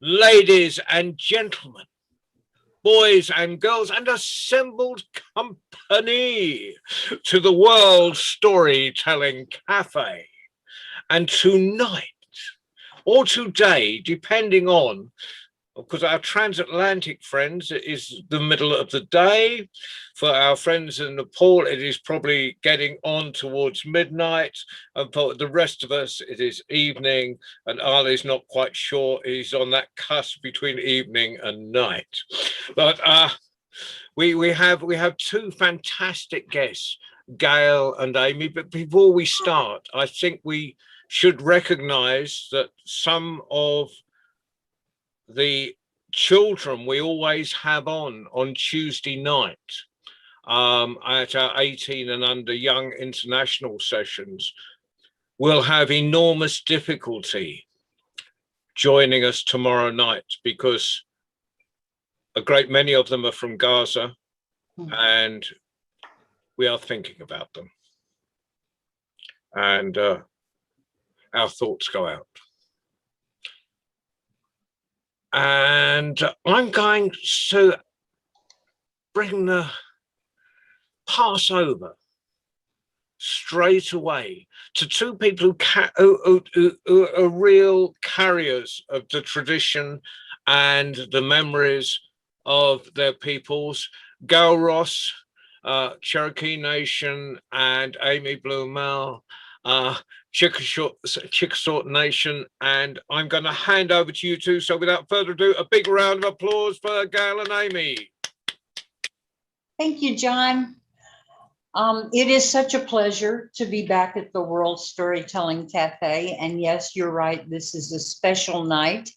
ladies and gentlemen, boys and girls, and assembled company to the World Storytelling Cafe. And tonight, or today, depending on, because our transatlantic friends, it is the middle of the day. For our friends in Nepal, it is probably getting on towards midnight. And for the rest of us, it is evening. And Ali's not quite sure. He's on that cusp between evening and night. But we have two fantastic guests, Gayle and Amy. But before we start, I think we should recognize that some of the children we always have on Tuesday night at our 18 and under young international sessions will have enormous difficulty joining us tomorrow night, because a great many of them are from Gaza and we are thinking about them, and our thoughts go out. And I'm going to bring the pass over straight away to two people who are real carriers of the tradition and the memories of their peoples. Gayle Ross, Cherokee Nation, and Amy Blumel, Chickasaw Nation, and I'm going to hand over to you two. So without further ado, a big round of applause for Gayle and Amy. Thank you, John. It is such a pleasure to be back at the World Storytelling Cafe. And yes, you're right, this is a special night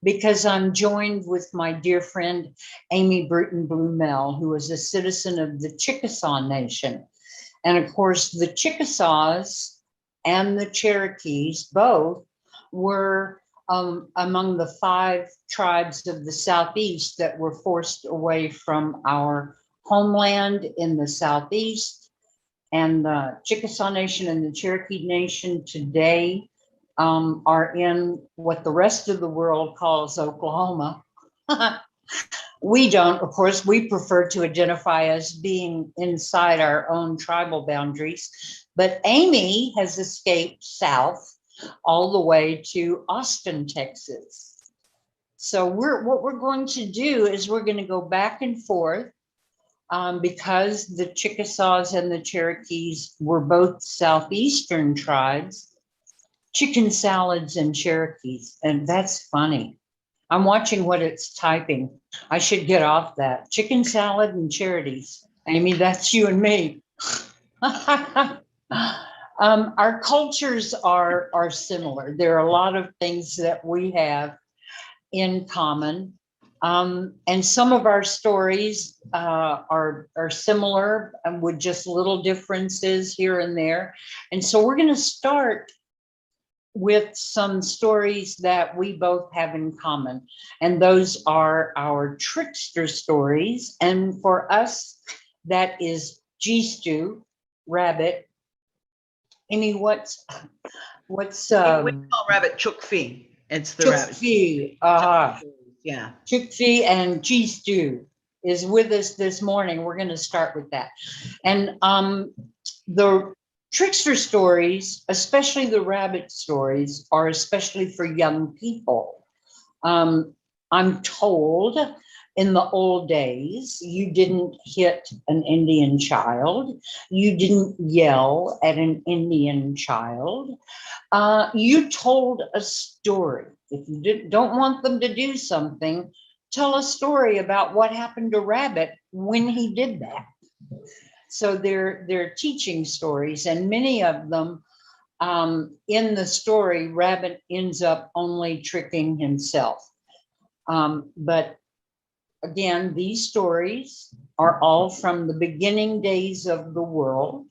because I'm joined with my dear friend, Amy Bruton-Blumel, who is a citizen of the Chickasaw Nation. And of course, the Chickasaws and the Cherokees both were among the 5 tribes of the Southeast that were forced away from our homeland in the Southeast. And the Chickasaw Nation and the Cherokee Nation today are in what the rest of the world calls Oklahoma. We don't, of course, we prefer to identify as being inside our own tribal boundaries. But Amy has escaped south all the way to Austin, Texas. So what we're going to do is we're going to go back and forth because the Chickasaws and the Cherokees were both southeastern tribes, chicken salads and Cherokees. And that's funny. I'm watching what it's typing. I should get off that. Chicken salad and Cherokees. Amy, that's you and me. Our cultures are similar. There are a lot of things that we have in common. And some of our stories are similar and with just little differences here and there. And so we're going to start with some stories that we both have in common. And those are our trickster stories. And for us, that is G-Stew, rabbit. Amy, what's we call rabbit Chukfi. It's the rabbit. Chukfi, yeah. Chukfi and G-Stew is with us this morning. We're going to start with that. And the trickster stories, especially the rabbit stories, are especially for young people. I'm told in the old days, you didn't hit an Indian child. You didn't yell at an Indian child. You told a story. If you don't want them to do something, tell a story about what happened to Rabbit when he did that. So they're teaching stories, and many of them in the story, Rabbit ends up only tricking himself. But again, these stories are all from the beginning days of the world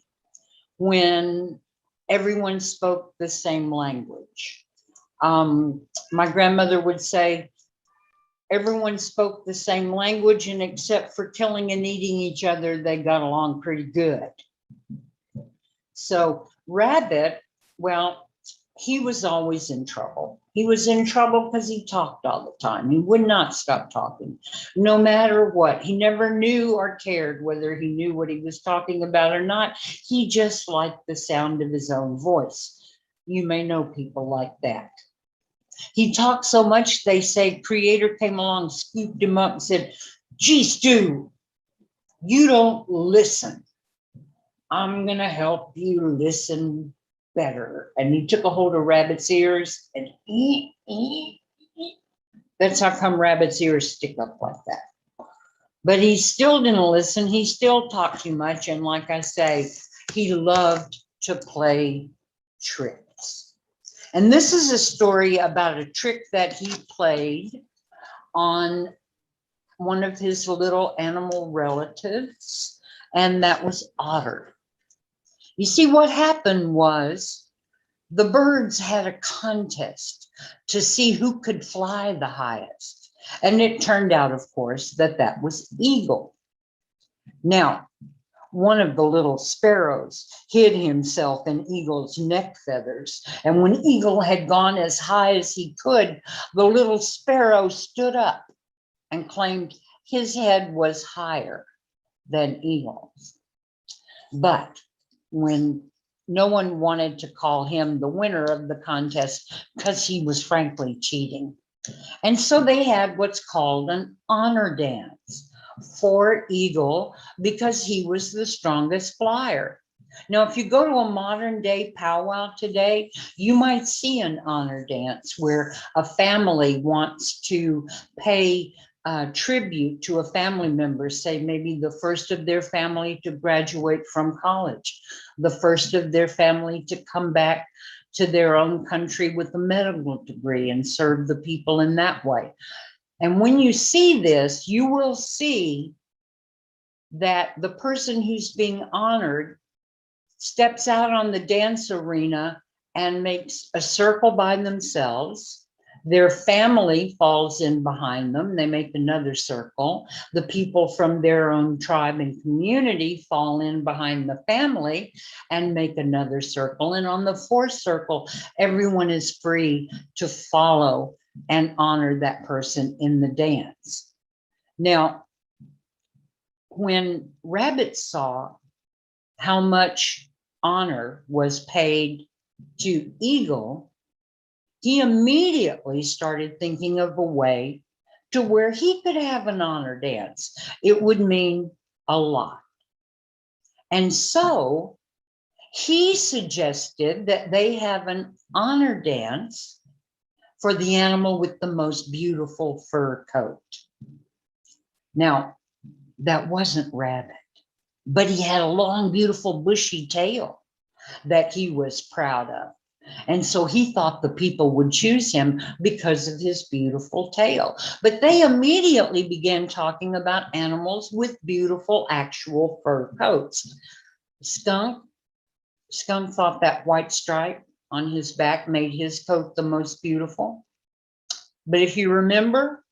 when everyone spoke the same language. My grandmother would say, everyone spoke the same language, and except for killing and eating each other, they got along pretty good. So Rabbit, well, he was always in trouble. He was in trouble because he talked all the time. He would not stop talking, no matter what. He never knew or cared whether he knew what he was talking about or not. He just liked the sound of his own voice. You may know people like that. He talked so much, they say Creator came along, scooped him up and said, "Gee, Stu, you don't listen. I'm going to help you listen better." And he took a hold of Rabbit's ears and that's how come Rabbit's ears stick up like that. But he still didn't listen. He still talked too much. And like I say, he loved to play tricks. And this is a story about a trick that he played on one of his little animal relatives, and that was Otter. You see, what happened was the birds had a contest to see who could fly the highest. And it turned out, of course, that that was Eagle. Now, one of the little sparrows hid himself in Eagle's neck feathers. And when Eagle had gone as high as he could, the little sparrow stood up and claimed his head was higher than Eagle's. But when no one wanted to call him the winner of the contest because he was frankly cheating. And so they had what's called an honor dance for Eagle because he was the strongest flyer. Now, if you go to a modern day powwow today, you might see an honor dance where a family wants to pay tribute to a family member, say maybe the first of their family to graduate from college, the first of their family to come back to their own country with a medical degree and serve the people in that way. And when you see this, you will see that the person who's being honored steps out on the dance arena and makes a circle by themselves. Their family falls in behind them. They make another circle. The people from their own tribe and community fall in behind the family and make another circle. And on the fourth circle, everyone is free to follow and honor that person in the dance. Now, when Rabbit saw how much honor was paid to Eagle, he immediately started thinking of a way to where he could have an honor dance. It would mean a lot. And so he suggested that they have an honor dance for the animal with the most beautiful fur coat. Now, that wasn't Rabbit, but he had a long, beautiful, bushy tail that he was proud of. And so he thought the people would choose him because of his beautiful tail. But they immediately began talking about animals with beautiful actual fur coats. Skunk thought that white stripe on his back made his coat the most beautiful. But if you remember,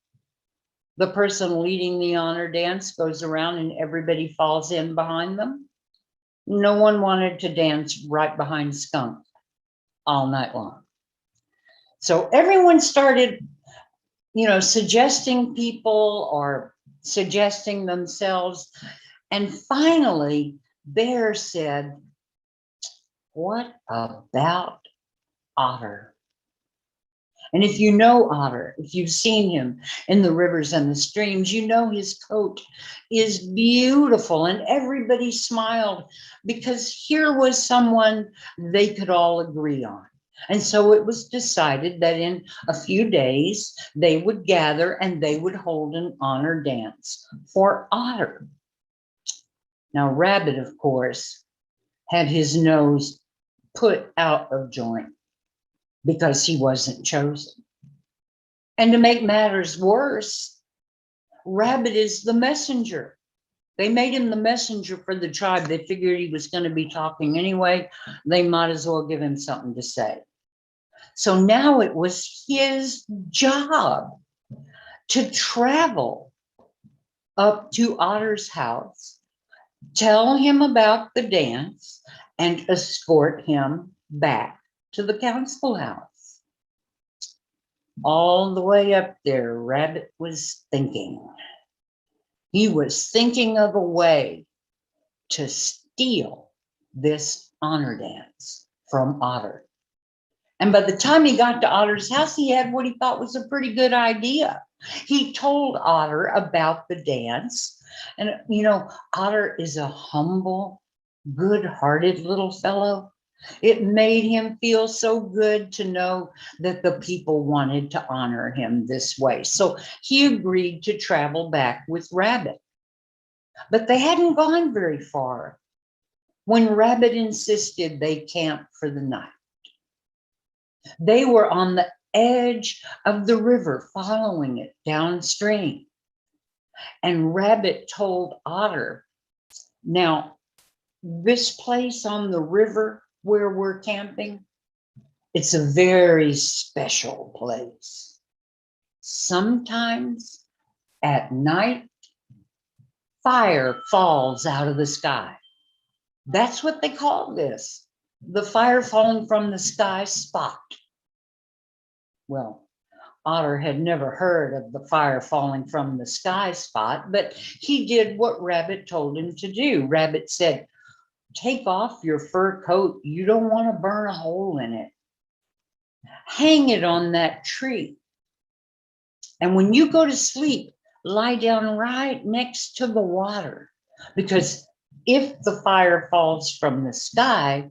the person leading the honor dance goes around and everybody falls in behind them. No one wanted to dance right behind Skunk all night long. So everyone started, suggesting people or suggesting themselves. And finally, Bear said, "What about Otter?" And if you know Otter, if you've seen him in the rivers and the streams, you know his coat is beautiful. And everybody smiled because here was someone they could all agree on. And so it was decided that in a few days, they would gather and they would hold an honor dance for Otter. Now, Rabbit, of course, had his nose put out of joint because he wasn't chosen. And to make matters worse, Rabbit is the messenger. They made him the messenger for the tribe. They figured he was going to be talking anyway. They might as well give him something to say. So now it was his job to travel up to Otter's house, tell him about the dance, and escort him back to the council house. All the way up there, Rabbit was thinking. He was thinking of a way to steal this honor dance from Otter. And by the time he got to Otter's house, he had what he thought was a pretty good idea. He told Otter about the dance. And, you know, Otter is a humble, good-hearted little fellow. It made him feel so good to know that the people wanted to honor him this way. So he agreed to travel back with Rabbit. But they hadn't gone very far when Rabbit insisted they camp for the night. They were on the edge of the river, following it downstream. And Rabbit told Otter, now, this place on the river where we're camping, it's a very special place. Sometimes at night, fire falls out of the sky. That's what they call this, the fire falling from the sky spot. Well, Otter had never heard of the fire falling from the sky spot, but he did what Rabbit told him to do. Rabbit said, take off your fur coat. You don't want to burn a hole in it. Hang it on that tree. And when you go to sleep, lie down right next to the water, because if the fire falls from the sky,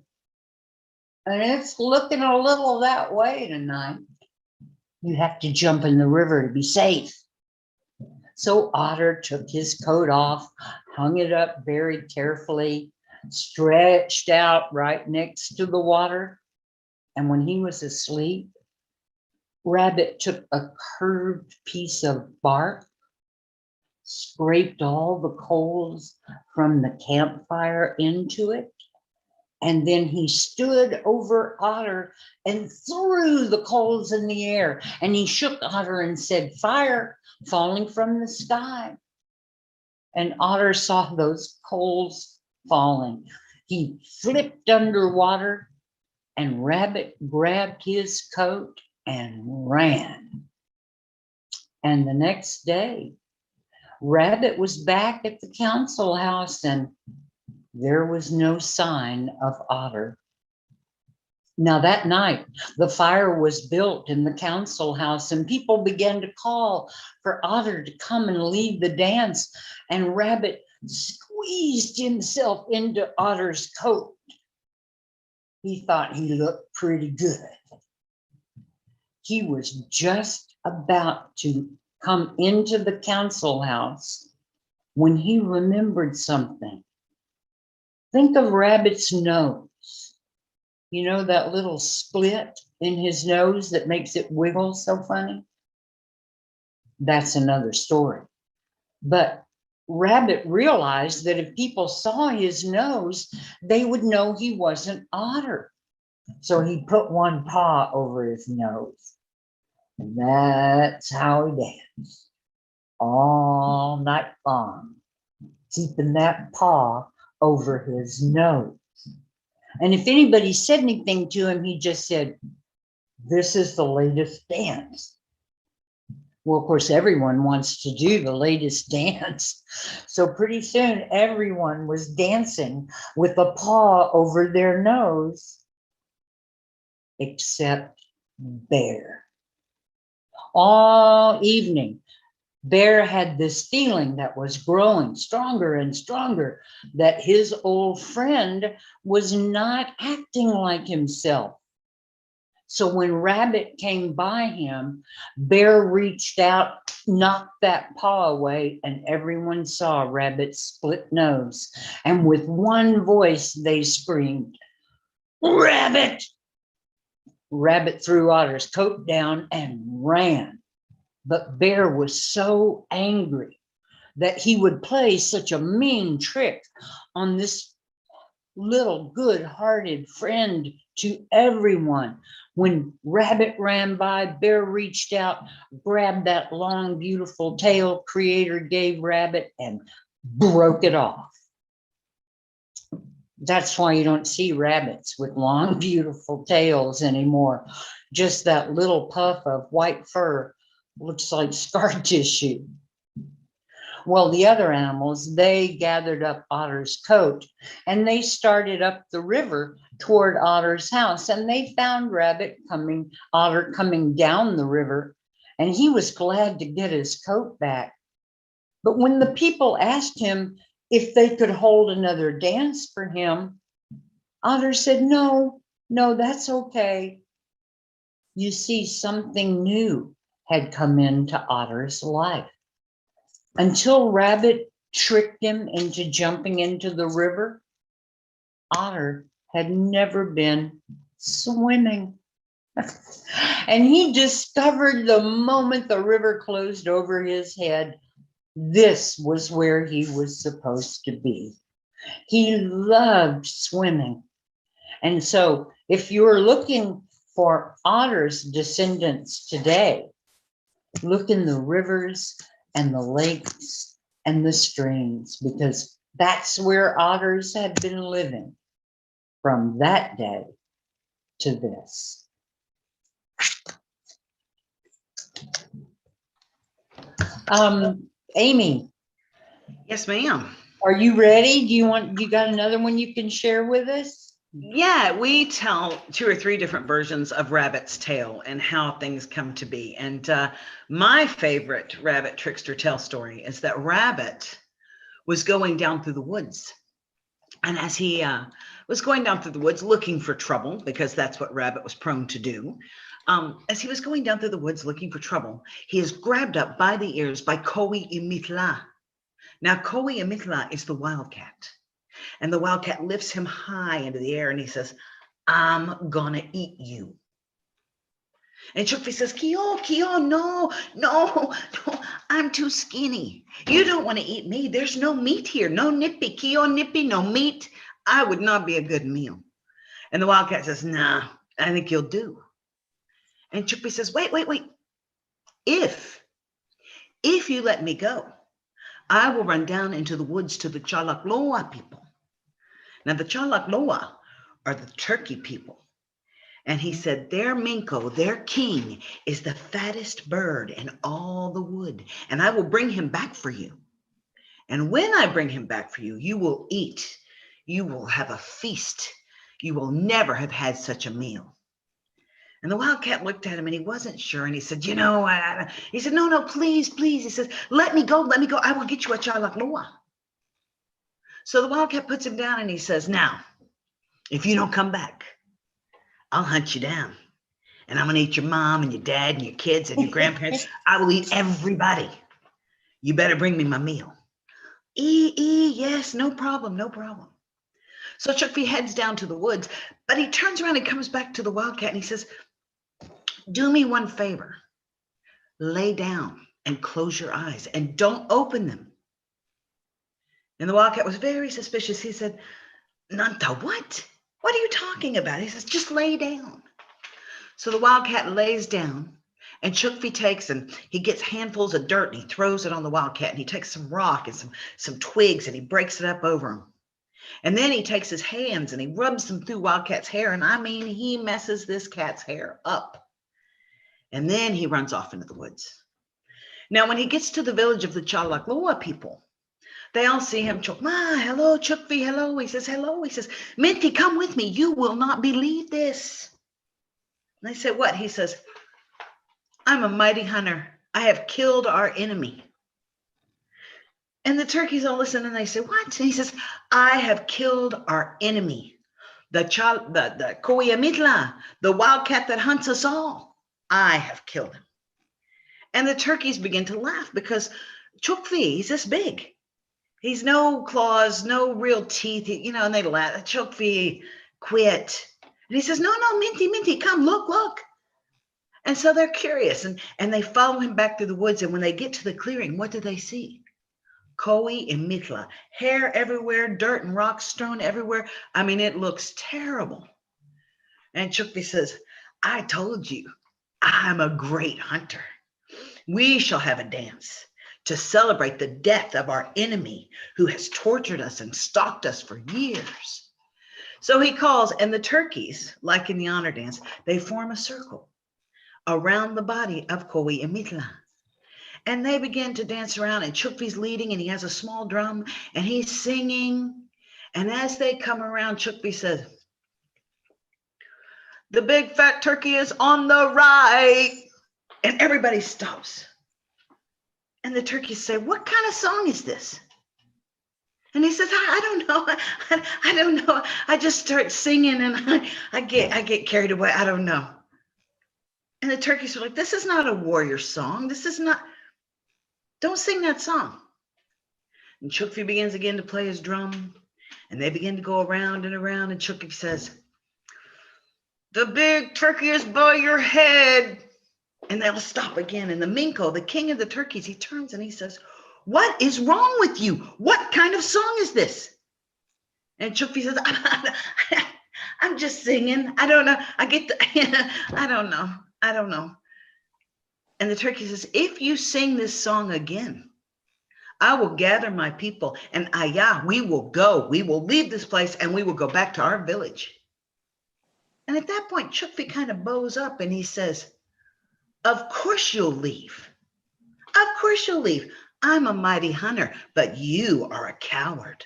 and it's looking a little that way tonight, you have to jump in the river to be safe. So Otter took his coat off, hung it up very carefully, stretched out right next to the water. And when he was asleep, Rabbit took a curved piece of bark, scraped all the coals from the campfire into it, and then he stood over Otter and threw the coals in the air. And he shook Otter and said, fire falling from the sky. And Otter saw those coals falling. He flipped underwater, and Rabbit grabbed his coat and ran. And the next day, Rabbit was back at the council house, and there was no sign of Otter. Now that night, the fire was built in the council house, and people began to call for Otter to come and lead the dance. And Rabbit squeezed himself into Otter's coat. He thought he looked pretty good. He was just about to come into the council house when he remembered something. Think of Rabbit's nose. You know that little split in his nose that makes it wiggle so funny? That's another story. But Rabbit realized that if people saw his nose, they would know he wasn't Otter. So he put one paw over his nose. And that's how he danced all night long, keeping that paw over his nose. And if anybody said anything to him, he just said, this is the latest dance. Well, of course, everyone wants to do the latest dance. So pretty soon, everyone was dancing with a paw over their nose, except Bear. All evening, Bear had this feeling that was growing stronger and stronger, that his old friend was not acting like himself. So when Rabbit came by him, Bear reached out, knocked that paw away, and everyone saw Rabbit's split nose. And with one voice, they screamed, Rabbit! Rabbit threw Otter's coat down and ran. But Bear was so angry that he would play such a mean trick on this little good-hearted friend to everyone. When Rabbit ran by, Bear reached out, grabbed that long, beautiful tail Creator gave Rabbit and broke it off. That's why you don't see rabbits with long, beautiful tails anymore. Just that little puff of white fur looks like scar tissue. Well, the other animals, they gathered up Otter's coat and they started up the river toward Otter's house, and they found Otter coming down the river, and he was glad to get his coat back. But when the people asked him if they could hold another dance for him, Otter said, no, that's okay. You see, something new had come into Otter's life. Until Rabbit tricked him into jumping into the river, Otter had never been swimming. And he discovered the moment the river closed over his head, this was where he was supposed to be. He loved swimming. And so if you're looking for Otter's descendants today, look in the rivers and the lakes and the streams, because that's where otters have been living from that day to this. Amy. Yes, ma'am. Are you ready? You got another one you can share with us? Yeah, we tell 2 or 3 different versions of Rabbit's tale and how things come to be. And my favorite rabbit trickster tale story is that Rabbit was going down through the woods. And as he was going down through the woods looking for trouble, because that's what Rabbit was prone to do, as he was going down through the woods looking for trouble, he is grabbed up by the ears by Kowi-i-Mitla. Now, Kowi-i-Mitla is the wildcat. And the wildcat lifts him high into the air and he says, I'm gonna eat you. And Chukfi says, Kio, no, I'm too skinny. You don't want to eat me. There's no meat here. No nippy, Kio nippy, no meat. I would not be a good meal. And the wildcat says, nah, I think you'll do. And Chukfi says, wait. If you let me go, I will run down into the woods to the Chalakloa people. Now, the Chalakloa are the Turkey people. And he said, their Minko, their king, is the fattest bird in all the wood. And I will bring him back for you. And when I bring him back for you, you will eat. You will have a feast. You will never have had such a meal. And the wildcat looked at him and he wasn't sure. And he said, he said, no, please. He says, let me go. I will get you a Chalakloa. So the wildcat puts him down and he says, now, if you don't come back, I'll hunt you down. And I'm going to eat your mom and your dad and your kids and your grandparents. I will eat everybody. You better bring me my meal. Yes, no problem. So Chukfi heads down to the woods, but he turns around and comes back to the wildcat and he says, do me one favor. Lay down and close your eyes and don't open them. And the wildcat was very suspicious. He said, Nanta, what? What are you talking about? He says, just lay down. So the wildcat lays down and Chukfi takes and he gets handfuls of dirt and he throws it on the wildcat, and he takes some rock and some twigs and he breaks it up over him. And then he takes his hands and he rubs them through Wildcat's hair. And I mean, he messes this cat's hair up. And then he runs off into the woods. Now, when he gets to the village of the Chalakloa people, they all see him. Hello, Chukfi, hello. He says, hello. He says, Minty, come with me. You will not believe this. And they say, what? He says, I'm a mighty hunter. I have killed our enemy. And the turkeys all listen and they say, what? And he says, I have killed our enemy. The Kowi-i-Mitla, the wildcat that hunts us all. I have killed him. And the turkeys begin to laugh because Chukfi, he's this big. He's no claws, no real teeth, and they laugh. Chukfi, quit. And he says, no, Minty, come, look. And so they're curious and they follow him back through the woods. And when they get to the clearing, what do they see? Kowi-i-Mitla, hair everywhere, dirt and rocks strewn everywhere. I mean, it looks terrible. And Chukfi says, I told you, I'm a great hunter. We shall have a dance to celebrate the death of our enemy who has tortured us and stalked us for years. So he calls, and the turkeys, like in the honor dance, they form a circle around the body of Kowi and Mitla. And they begin to dance around, and Chukvi's leading, and he has a small drum, and he's singing. And as they come around, Chukvi says, "The big fat turkey is on the right." And everybody stops. And the turkeys say, "What kind of song is this?" And he says, I don't know. I don't know. I just start singing, and I get carried away. I don't know. And the turkeys are like, "This is not a warrior song. This is not, don't sing that song." And Chukvi begins again to play his drum, and they begin to go around and around. And Chukvi says, "The big turkey is by your head." And they'll stop again. And the Minko, the king of the turkeys, he turns and he says, "What is wrong with you? What kind of song is this?" And Chukvi says, "I'm just singing. I don't know. I don't know. I don't know." And the turkey says, "If you sing this song again, I will gather my people, and we will go. We will leave this place, and we will go back to our village." And at that point, Chukvi kind of bows up and he says, "Of course you'll leave. Of course you'll leave. I'm a mighty hunter, but you are a coward."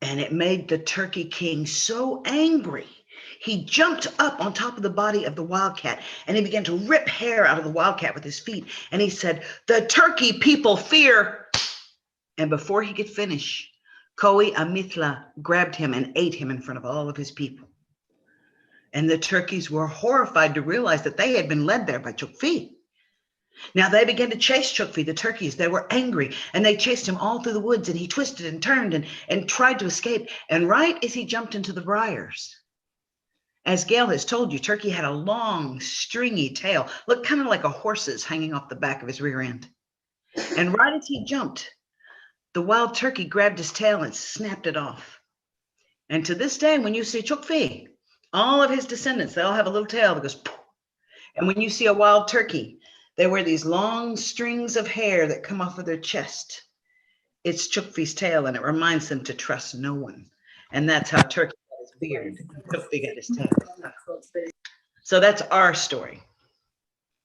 And it made the Turkey King so angry. He jumped up on top of the body of the wildcat, and he began to rip hair out of the wildcat with his feet. And he said, "The Turkey people fear." And before he could finish, Kowi Amithla grabbed him and ate him in front of all of his people. And the turkeys were horrified to realize that they had been led there by Chukvi. Now they began to chase Chukvi, the turkeys. They were angry, and they chased him all through the woods, and he twisted and turned and tried to escape. And right as he jumped into the briars, as Gayle has told you, Turkey had a long, stringy tail, looked kind of like a horse's hanging off the back of his rear end. And right as he jumped, the wild turkey grabbed his tail and snapped it off. And to this day, when you see Chukvi, all of his descendants, they all have a little tail that goes poof. And when you see a wild turkey, they wear these long strings of hair that come off of their chest. It's Chukvi's tail, and it reminds them to trust no one. And that's how Turkey got his beard. Chukvi got his tail. So that's our story.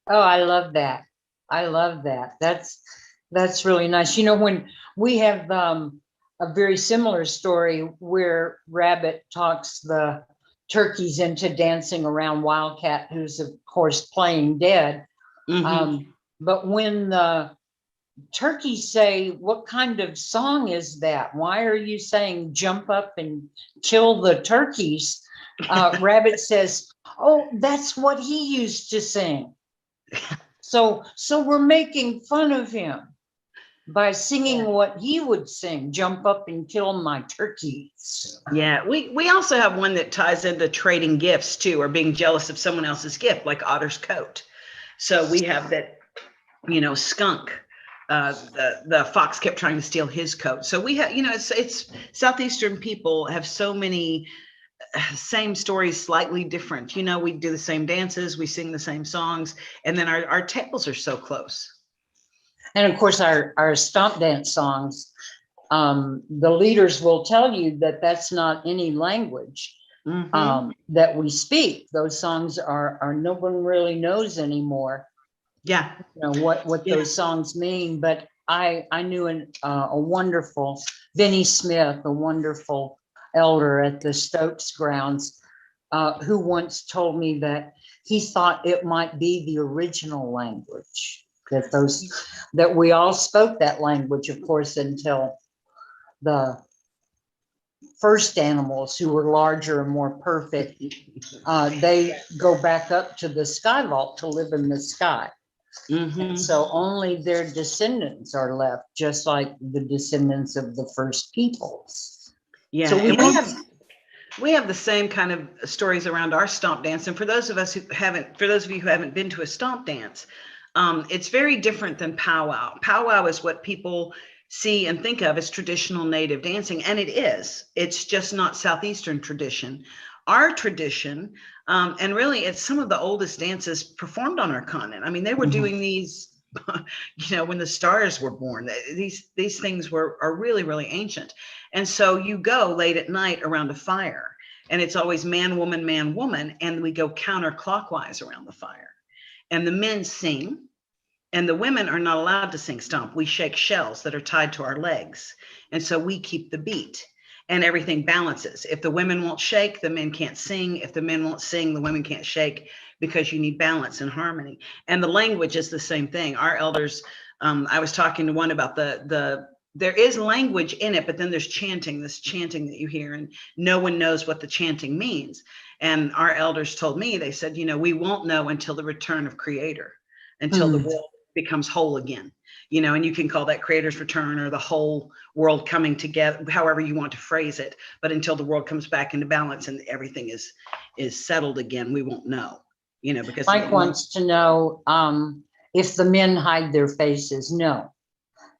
Oh, I love that. I love that. That's really nice. You know, when we have a very similar story where Rabbit talks the turkeys into dancing around Wildcat, who's of course playing dead. Mm-hmm. But when the turkeys say, "What kind of song is that? Why are you saying jump up and kill the turkeys?" Rabbit says, "Oh, that's what he used to sing." So we're making fun of him by singing what he would sing, "Jump up and kill my turkeys." Yeah, we also have one that ties into trading gifts too, or being jealous of someone else's gift, like Otter's coat. So we have that, you know, Skunk, the fox kept trying to steal his coat. So we have, you know, it's Southeastern people have so many same stories, slightly different. You know, we do the same dances, we sing the same songs, and then our tales are so close. And of course, our stomp dance songs, the leaders will tell you that that's not any language that we speak. Those songs are no one really knows anymore. Yeah, you know what those songs mean. But I knew a wonderful Benny Smith, a wonderful elder at the Stokes grounds, who once told me that he thought it might be the original language. That we all spoke that language, of course, until the first animals, who were larger and more perfect, they go back up to the sky vault to live in the sky. And so only their descendants are left, just like the descendants of the first peoples. Yeah, so we have the same kind of stories around our stomp dance. And for those of you who haven't been to a stomp dance, it's very different than powwow. Powwow is what people see and think of as traditional native dancing, and it is. It's just not Southeastern tradition. Our tradition, and really it's some of the oldest dances performed on our continent. I mean, they were doing these when the stars were born. These things are really, really ancient. And so you go late at night around a fire, and it's always man, woman, and we go counterclockwise around the fire. And the men sing, and the women are not allowed to sing stomp. We shake shells that are tied to our legs. And so we keep the beat, and everything balances. If the women won't shake, the men can't sing. If the men won't sing, the women can't shake, because you need balance and harmony. And the language is the same thing. Our elders, I was talking to one about there is language in it, but then there's chanting, this chanting that you hear, and no one knows what the chanting means. And our elders told me, they said, we won't know until the return of Creator, until the world becomes whole again, and you can call that Creator's return or the whole world coming together, however you want to phrase it. But until the world comes back into balance and everything is settled again, we won't know, because Mike wants to know if the men hide their faces. No.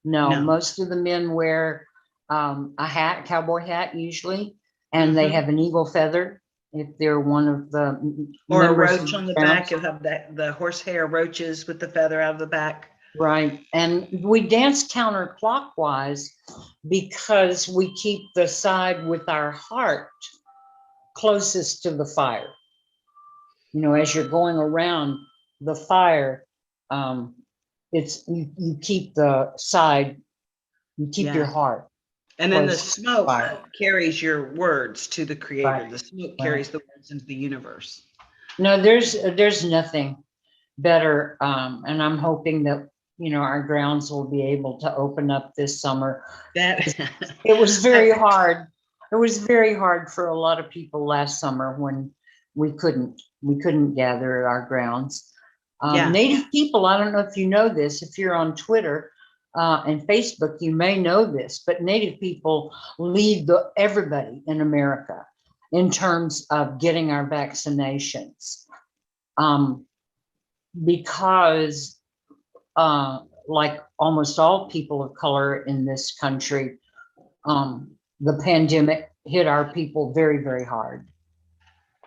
Most of the men wear a hat, cowboy hat usually, and they have an eagle feather if they're one of the, or a roach on the back. You'll have the horsehair roaches with the feather out of the back. Right. And we dance counterclockwise because we keep the side with our heart closest to the fire. As you're going around the fire, it's you keep the side, you keep your heart. And then the smoke carries your words to the Creator. Right. The smoke carries the words into the universe. No, there's nothing better. And I'm hoping that, our grounds will be able to open up this summer. It was very hard. It was very hard for a lot of people last summer when we couldn't gather at our grounds. Native people, I don't know if you know this, if you're on Twitter and Facebook, you may know this, but Native people lead everybody in America in terms of getting our vaccinations. Because like almost all people of color in this country, the pandemic hit our people very, very hard.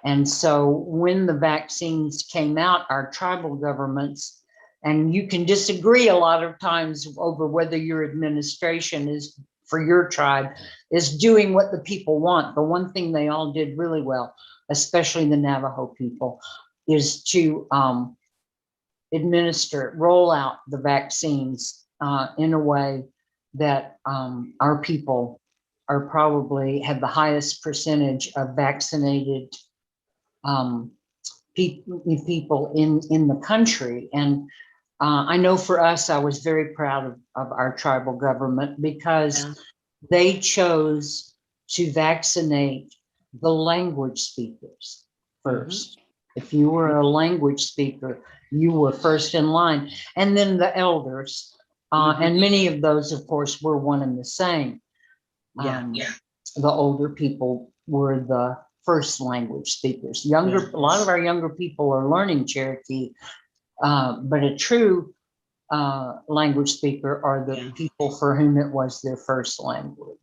And so when the vaccines came out, our tribal governments, and you can disagree a lot of times over whether your administration is for your tribe is doing what the people want. The one thing they all did really well, especially the Navajo people, is to roll out the vaccines in a way that our people are probably have the highest percentage of vaccinated people in the country. And I know for us, I was very proud of our tribal government because they chose to vaccinate the language speakers first. If you were a language speaker, you were first in line, and then the elders. And many of those, of course, were one and the same. The older people were the first language speakers. A lot of our younger people are learning Cherokee, but a true language speaker are the people for whom it was their first language.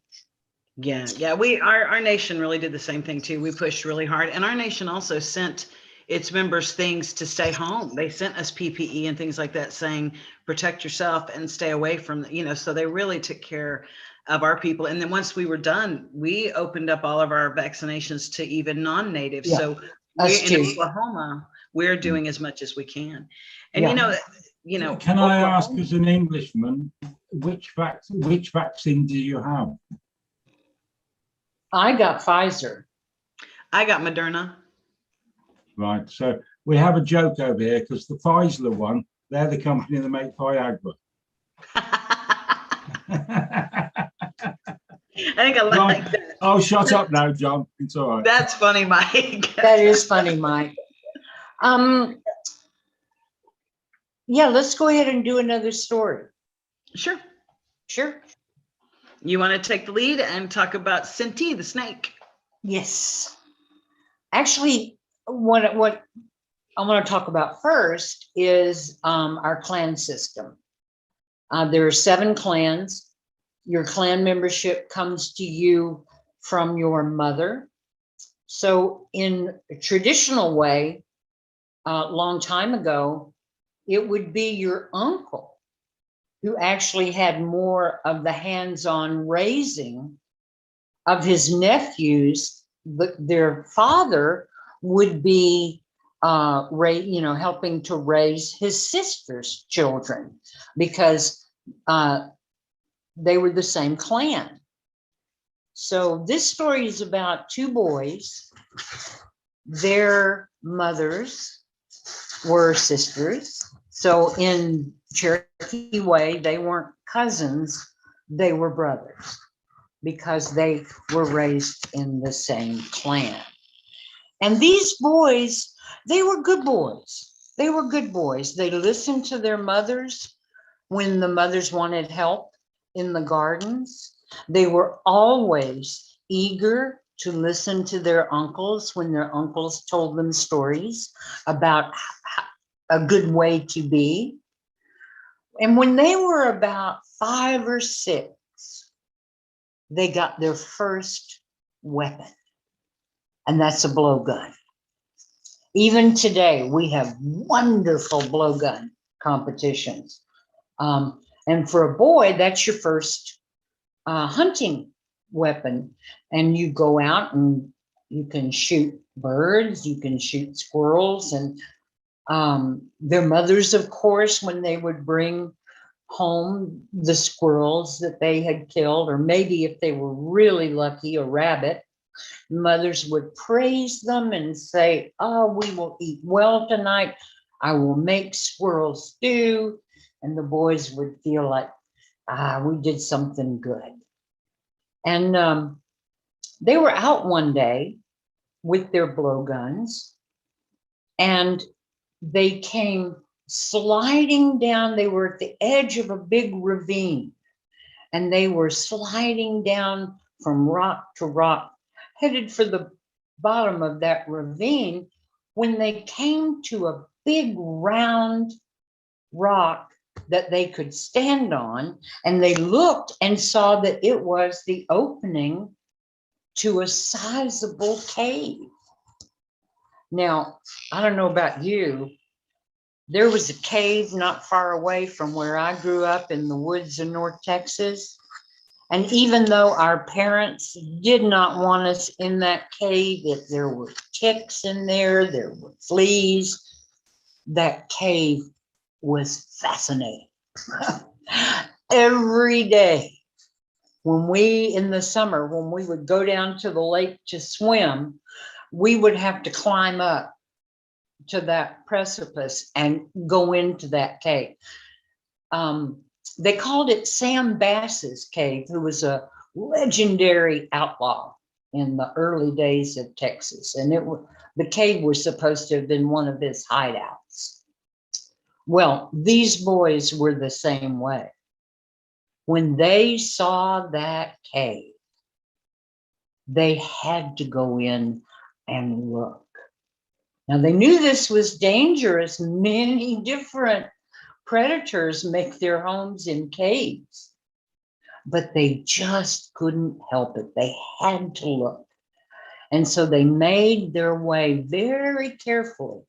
Our nation really did the same thing too. We pushed really hard, and our nation also sent its members things to stay home. They sent us PPE and things like that, saying protect yourself and stay away from so they really took care of our people. And then once we were done, we opened up all of our vaccinations to even non-natives. So in Oklahoma, we're doing as much as we can. And can I ask, as an Englishman, which vaccine do you have? I got Pfizer. I got Moderna. Right, so we have a joke over here because the Pfizer one, they're the company that make Viagra. I think I like that. Oh, shut up now, John. It's all right. That's funny, Mike. That is funny, Mike. Let's go ahead and do another story. Sure. You want to take the lead and talk about Sinti, the snake? Yes. Actually, what I want to talk about first is our clan system. There are 7 clans. Your clan membership comes to you from your mother. So in a traditional way, a long time ago, it would be your uncle who actually had more of the hands-on raising of his nephews. Their father would be helping to raise his sister's children, because they were the same clan. So this story is about two boys. Their mothers were sisters. So in Cherokee way, they weren't cousins, they were brothers, because they were raised in the same clan. And these boys, they were good boys. They were good boys. They listened to their mothers when the mothers wanted help in the gardens. They were always eager to listen to their uncles when their uncles told them stories about a good way to be. And when they were about 5 or 6, they got their first weapon, and that's a blowgun. Even today, we have wonderful blowgun competitions. And for a boy, that's your first hunting weapon. And you go out and you can shoot birds, you can shoot squirrels, and their mothers, of course, when they would bring home the squirrels that they had killed, or maybe if they were really lucky, a rabbit, mothers would praise them and say, "Oh, we will eat well tonight. I will make squirrel stew." And the boys would feel like, we did something good. And they were out one day with their blowguns, and they came sliding down. They were at the edge of a big ravine, and they were sliding down from rock to rock, headed for the bottom of that ravine, when they came to a big round rock that they could stand on, and they looked and saw that it was the opening to a sizable cave. Now, I don't know about you, there was a cave not far away from where I grew up in the woods of North Texas. And even though our parents did not want us in that cave, if there were ticks in there, there were fleas, that cave was fascinating. Every day, in the summer, when we would go down to the lake to swim, we would have to climb up to that precipice and go into that cave. They called it Sam Bass's cave, who was a legendary outlaw in the early days of Texas. And the cave was supposed to have been one of his hideouts. Well, these boys were the same way. When they saw that cave, they had to go in and look. Now, they knew this was dangerous. Many different predators make their homes in caves, but they just couldn't help it. They had to look. And so they made their way very carefully,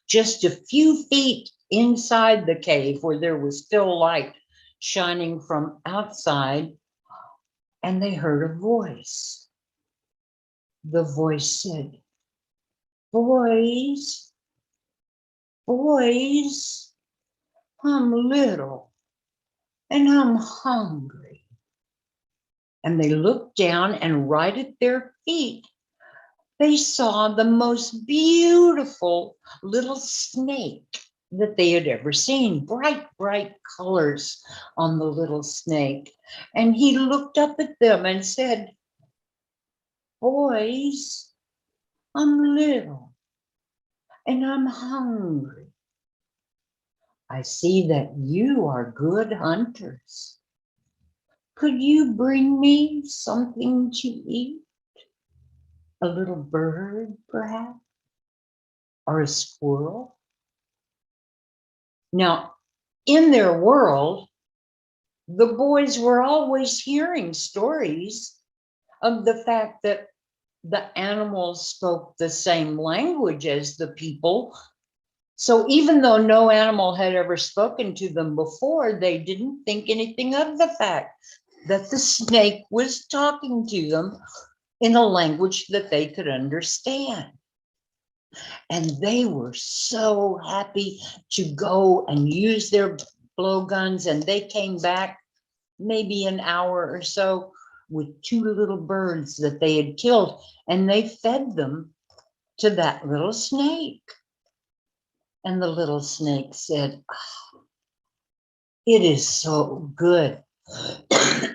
just a few feet inside the cave where there was still light shining from outside, and they heard a voice. The voice said, "Boys, boys, I'm little and I'm hungry." And they looked down, and right at their feet, they saw the most beautiful little snake that they had ever seen. Bright, bright colors on the little snake. And he looked up at them and said, "Boys, I'm little and I'm hungry. I see that you are good hunters. Could you bring me something to eat? A little bird, perhaps? Or a squirrel?" Now, in their world, the boys were always hearing stories of the fact that the animals spoke the same language as the people. So even though no animal had ever spoken to them before, they didn't think anything of the fact that the snake was talking to them in a language that they could understand. And they were so happy to go and use their blowguns, and they came back maybe an hour or so with 2 little birds that they had killed, and they fed them to that little snake. And the little snake said, "Ah, it is so good,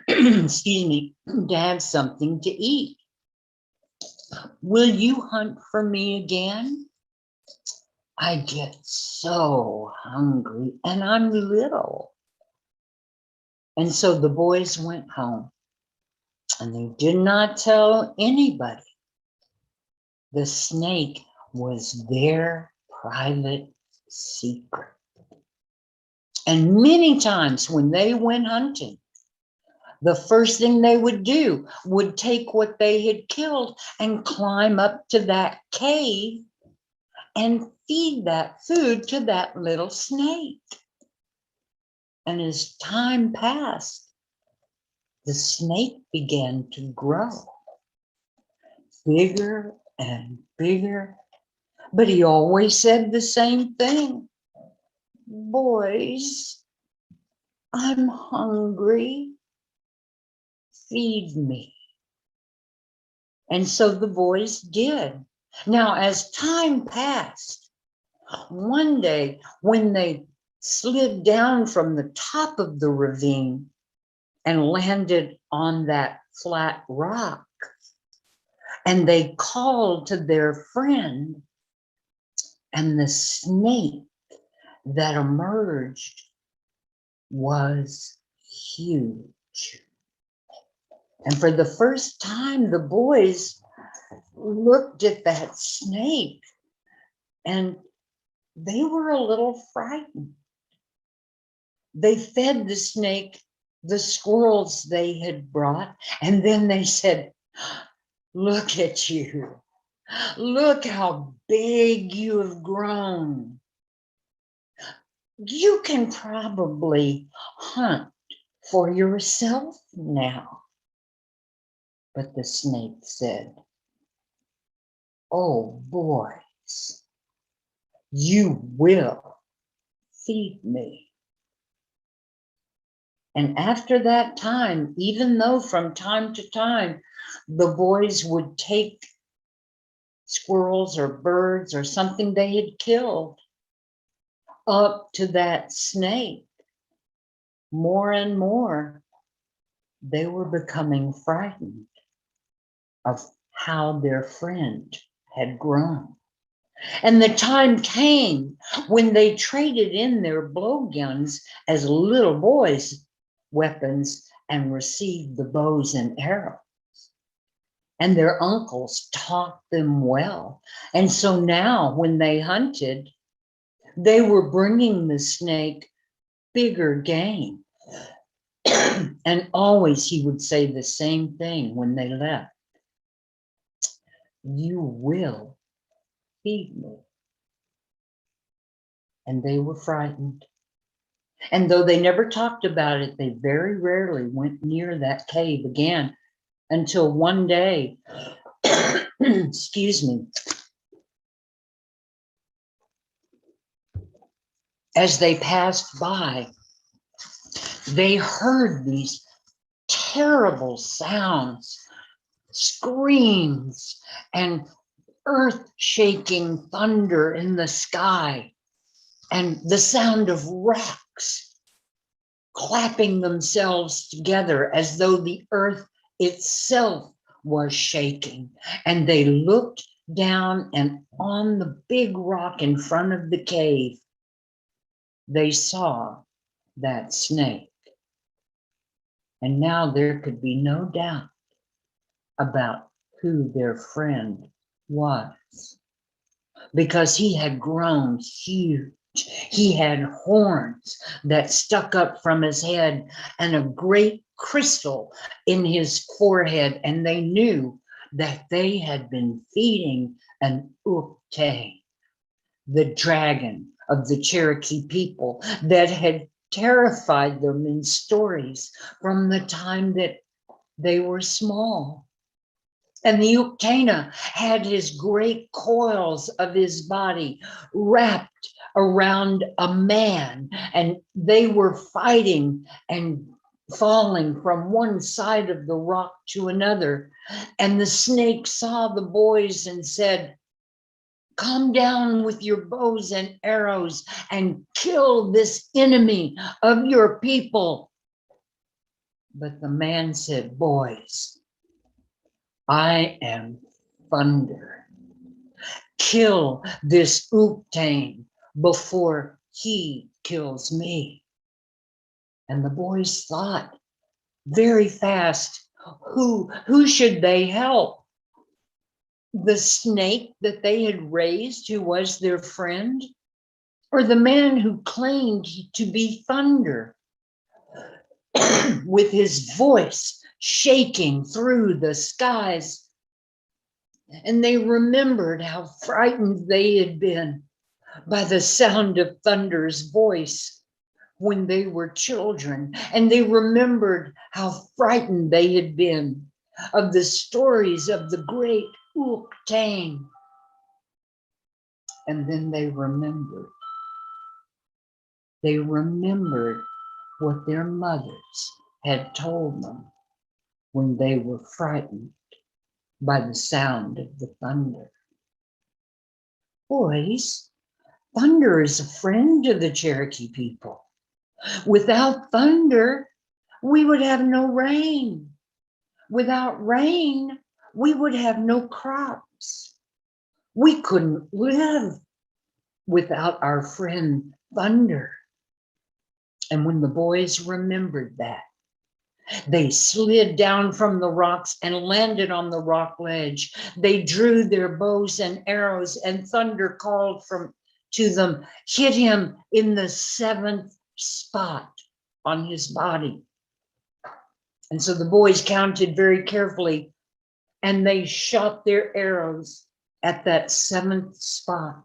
excuse me, to have something to eat. Will you hunt for me again? I get so hungry and I'm little." And so the boys went home and they did not tell anybody. The snake was their private secret. And many times when they went hunting, the first thing they would do would take what they had killed and climb up to that cave and feed that food to that little snake. And as time passed, the snake began to grow bigger and bigger. But he always said the same thing: "Boys, I'm hungry. Feed me." And so the boys did. Now, as time passed, one day when they slid down from the top of the ravine and landed on that flat rock, and they called to their friend, and the snake that emerged was huge. And for the first time, the boys looked at that snake and they were a little frightened. They fed the snake the squirrels they had brought, and then they said, "Look at you. Look how big you have grown. You can probably hunt for yourself now." But the snake said, "Oh, boys, you will feed me." And after that time, even though from time to time the boys would take squirrels or birds or something they had killed up to that snake, more and more they were becoming frightened of how their friend had grown. And the time came when they traded in their blowguns as little boys' weapons and received the bows and arrows. And their uncles taught them well. And so now when they hunted, they were bringing the snake bigger game. And always he would say the same thing when they left: "You will feed me." And they were frightened. And though they never talked about it, they very rarely went near that cave again until one day, excuse me, as they passed by, they heard these terrible sounds, screams, and earth-shaking thunder in the sky, and the sound of rocks clapping themselves together as though the earth itself was shaking. And they looked down, and on the big rock in front of the cave, they saw that snake. And now there could be no doubt about who their friend was, because he had grown huge. He had horns that stuck up from his head and a great crystal in his forehead, and they knew that they had been feeding an Ukte, the dragon of the Cherokee people that had terrified them in stories from the time that they were small. And the Uktana had his great coils of his body wrapped around a man, and they were fighting and falling from one side of the rock to another. And the snake saw the boys and said, "Come down with your bows and arrows and kill this enemy of your people." But the man said, "Boys, I am thunder. Kill this Uktane before he kills me." And the boys thought very fast, who should they help? The snake that they had raised, who was their friend, or the man who claimed to be thunder, with his voice shaking through the skies? And they remembered how frightened they had been by the sound of thunder's voice when they were children. And they remembered how frightened they had been of the stories of the great Uktane. And then they remembered what their mothers had told them when they were frightened by the sound of the thunder. Boys, thunder is a friend to the Cherokee people. Without thunder, we would have no rain. Without rain, we would have no crops. We couldn't live without our friend thunder. And when the boys remembered that, they slid down from the rocks and landed on the rock ledge. They drew their bows and arrows, and thunder called to them, hit him in the 7th spot on his body. And so the boys counted very carefully, and they shot their arrows at that 7th spot.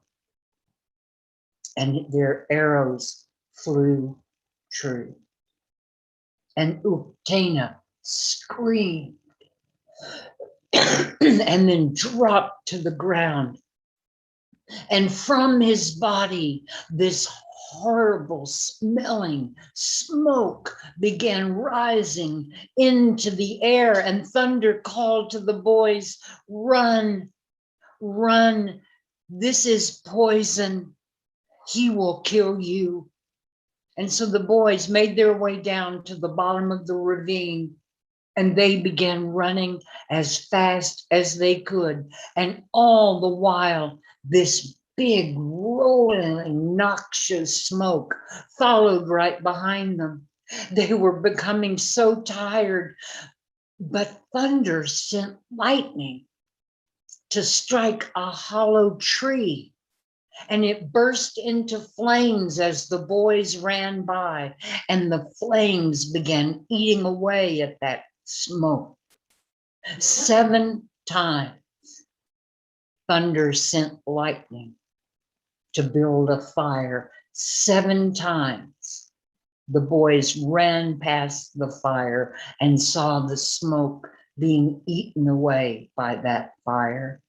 And their arrows flew true. And Uktana screamed and then dropped to the ground. And from his body, this horrible smelling smoke began rising into the air, and thunder called to the boys, "Run, run, this is poison. He will kill you." And so the boys made their way down to the bottom of the ravine, and they began running as fast as they could. And all the while, this big, rolling, noxious smoke followed right behind them. They were becoming so tired, but thunder sent lightning to strike a hollow tree, and it burst into flames as the boys ran by, and the flames began eating away at that smoke. 7 times, thunder sent lightning to build a fire. 7 times, the boys ran past the fire and saw the smoke being eaten away by that fire.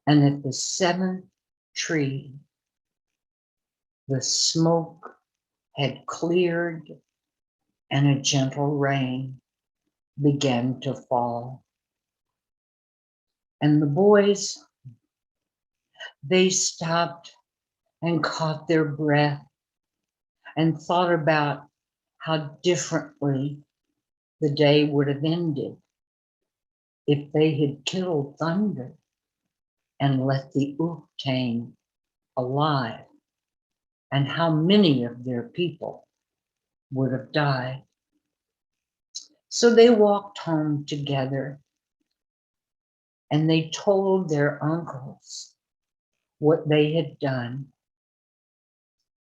And at the 7th tree, the smoke had cleared and a gentle rain began to fall. And the boys, they stopped and caught their breath and thought about how differently the day would have ended if they had killed thunder and let the Uktane alive, and how many of their people would have died. So they walked home together, and they told their uncles what they had done.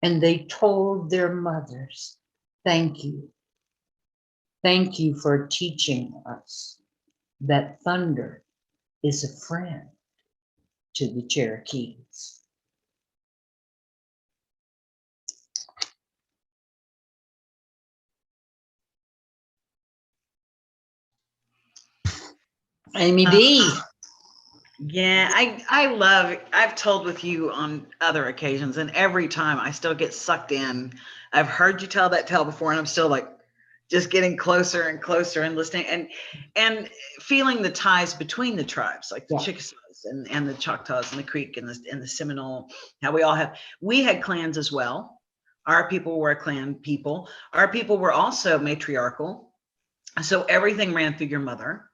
And they told their mothers, "Thank you. Thank you for teaching us that thunder is a friend to the Cherokees." Amy B. Yeah, I've told with you on other occasions, and every time I still get sucked in. I've heard you tell that tale before, and I'm still like just getting closer and closer and listening and feeling the ties between the tribes, like the Yeah. Chickasaws and the Choctaws and the Creek and the Seminole, how we had clans as well. Our people were clan people. Our people were also matriarchal. So everything ran through your mother.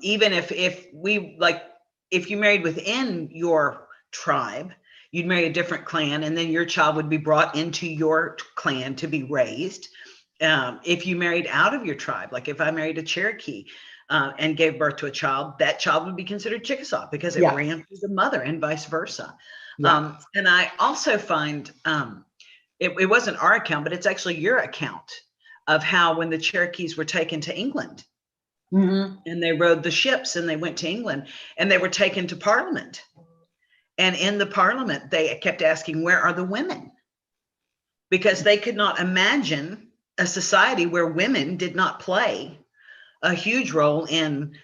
Even if you married within your tribe, you'd marry a different clan, and then your child would be brought into your clan to be raised. If you married out of your tribe, like if I married a Cherokee and gave birth to a child, that child would be considered Chickasaw because it ran through the mother, and vice versa. Yeah. And I also find it wasn't our account, but it's actually your account of how when the Cherokees were taken to England, Mm-hmm. and they rode the ships and they went to England, and they were taken to Parliament. And in the Parliament, they kept asking, where are the women? Because they could not imagine a society where women did not play a huge role in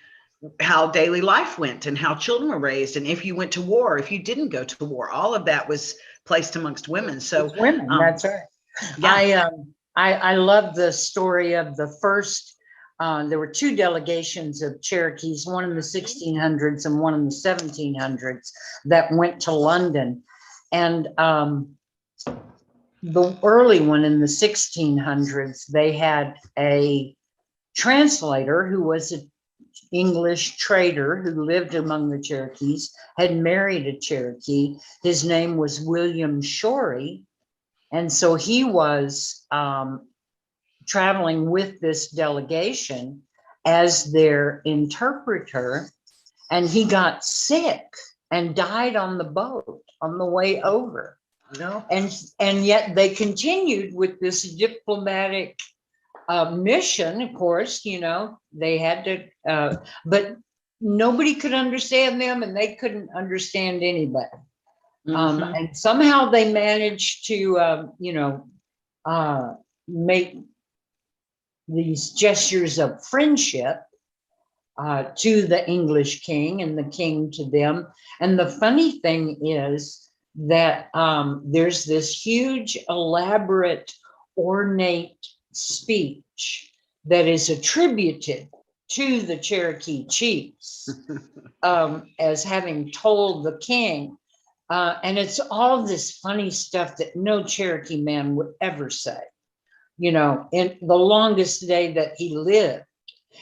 how daily life went and how children were raised. And if you went to war, if you didn't go to war, all of that was placed amongst women. So women, that's right. Yeah. I love the story of the first. There were two delegations of Cherokees, one in the 1600s and one in the 1700s, that went to London. And the early one in the 1600s, they had a translator who was an English trader who lived among the Cherokees, had married a Cherokee. His name was William Shorey. And so he was traveling with this delegation as their interpreter, and he got sick and died on the boat on the way over. No. And yet they continued with this diplomatic mission. Of course, they had to, but nobody could understand them, and they couldn't understand anybody. Mhm. And somehow they managed to, make these gestures of friendship to the English king and the king to them. And the funny thing is that there's this huge, elaborate, ornate speech that is attributed to the Cherokee chiefs as having told the king. And it's all this funny stuff that no Cherokee man would ever say. In the longest day that he lived,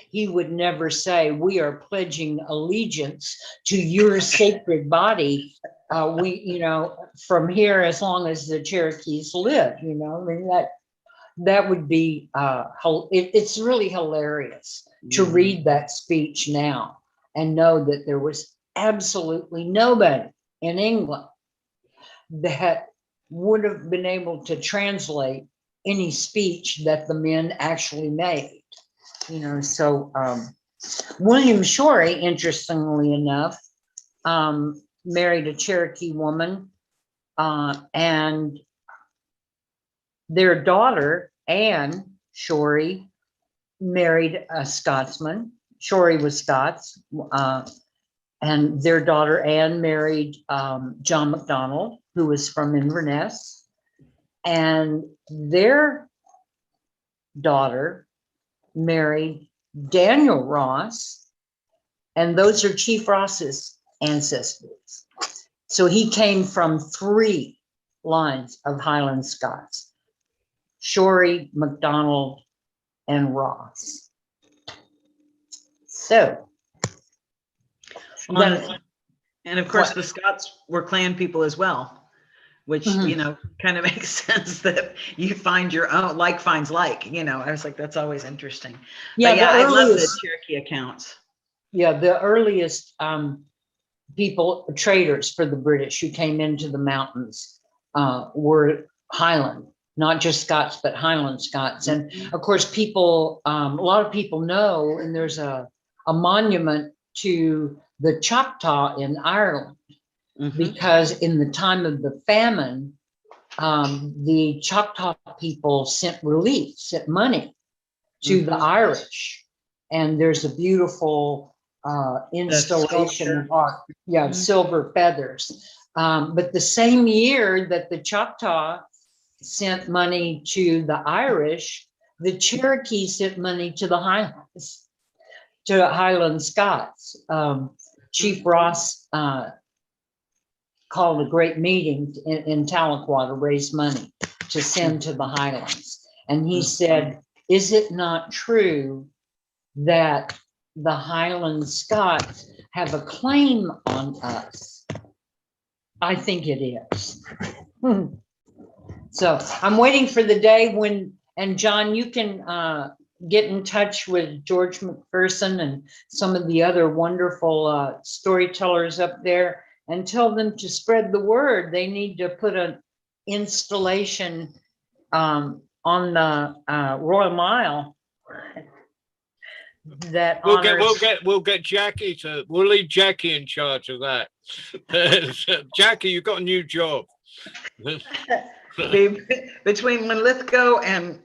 he would never say, we are pledging allegiance to your sacred body. From here, as long as the Cherokees live, I mean, that would be, it's really hilarious to read that speech now and know that there was absolutely nobody in England that would have been able to translate any speech that the men actually made. So William Shorey, interestingly enough, married a Cherokee woman, and their daughter, Anne Shorey, married a Scotsman. Shorey was Scots, and their daughter, Anne, married John MacDonald, who was from Inverness. And their daughter married Daniel Ross, and those are Chief Ross's ancestors. So he came from 3 lines of Highland Scots: Shorey, MacDonald, and Ross. So, and of course, the Scots were clan people as well, which, kind of makes sense that you find your own, like finds like, I was like, that's always interesting. Yeah, I love the Cherokee accounts. Yeah, the earliest people, traders for the British who came into the mountains were Highland, not just Scots, but Highland Scots. And of course, people, a lot of people know, and there's a monument to the Choctaw in Ireland, because in the time of the famine, the Choctaw people sent relief, sent money to the Irish. And there's a beautiful installation sculpture. of silver feathers. But the same year that the Choctaw sent money to the Irish, the Cherokee sent money to the Highlands, to Highland Scots. Chief Ross called a great meeting in Tahlequah to raise money to send to the Highlands. And he said, is it not true that the Highland Scots have a claim on us? I think it is. So I'm waiting for the day when, and John, you can get in touch with George McPherson and some of the other wonderful storytellers up there and tell them to spread the word. They need to put an installation on the Royal Mile that we'll get Jackie we'll leave Jackie in charge of that. Jackie, you got a new job. Between Linlithgow and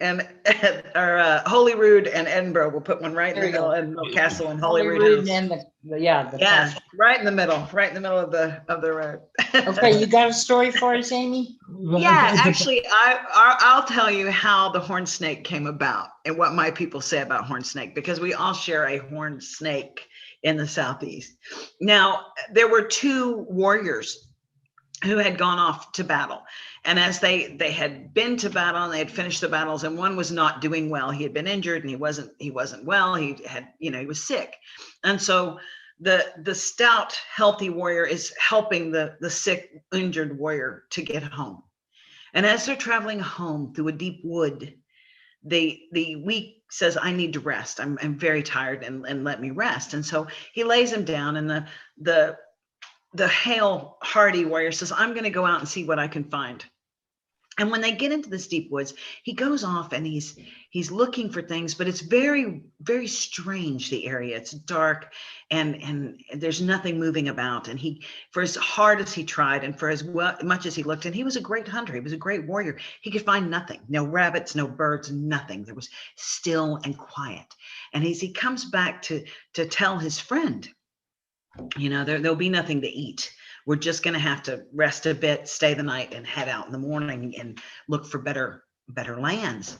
Holyrood and Edinburgh, we'll put one right in the middle, Edinburgh Castle and Holyrood and yes, right in the middle of the road. Okay, you got a story for us, Amy? Yeah, actually, I'll tell you how the horned snake came about and what my people say about horned snake, because we all share a horned snake in the Southeast. Now, there were two warriors who had gone off to battle. And as they had been to battle and they had finished the battles, and one was not doing well. He had been injured and he wasn't well. He had, he was sick. And so the stout, healthy warrior is helping the sick, injured warrior to get home. And as they're traveling home through a deep wood, the weak says, I need to rest. I'm very tired and let me rest. And so he lays him down, and the hale, hardy warrior says, I'm going to go out and see what I can find. And when they get into this deep woods, he goes off and he's looking for things, but it's very, very strange, the area. It's dark and there's nothing moving about. And for as hard as he tried and for as much as he looked, and he was a great hunter, he was a great warrior, he could find nothing. No rabbits, no birds, nothing. There was still and quiet. And as he comes back to tell his friend, there'll be nothing to eat. We're just going to have to rest a bit, stay the night, and head out in the morning and look for better lands.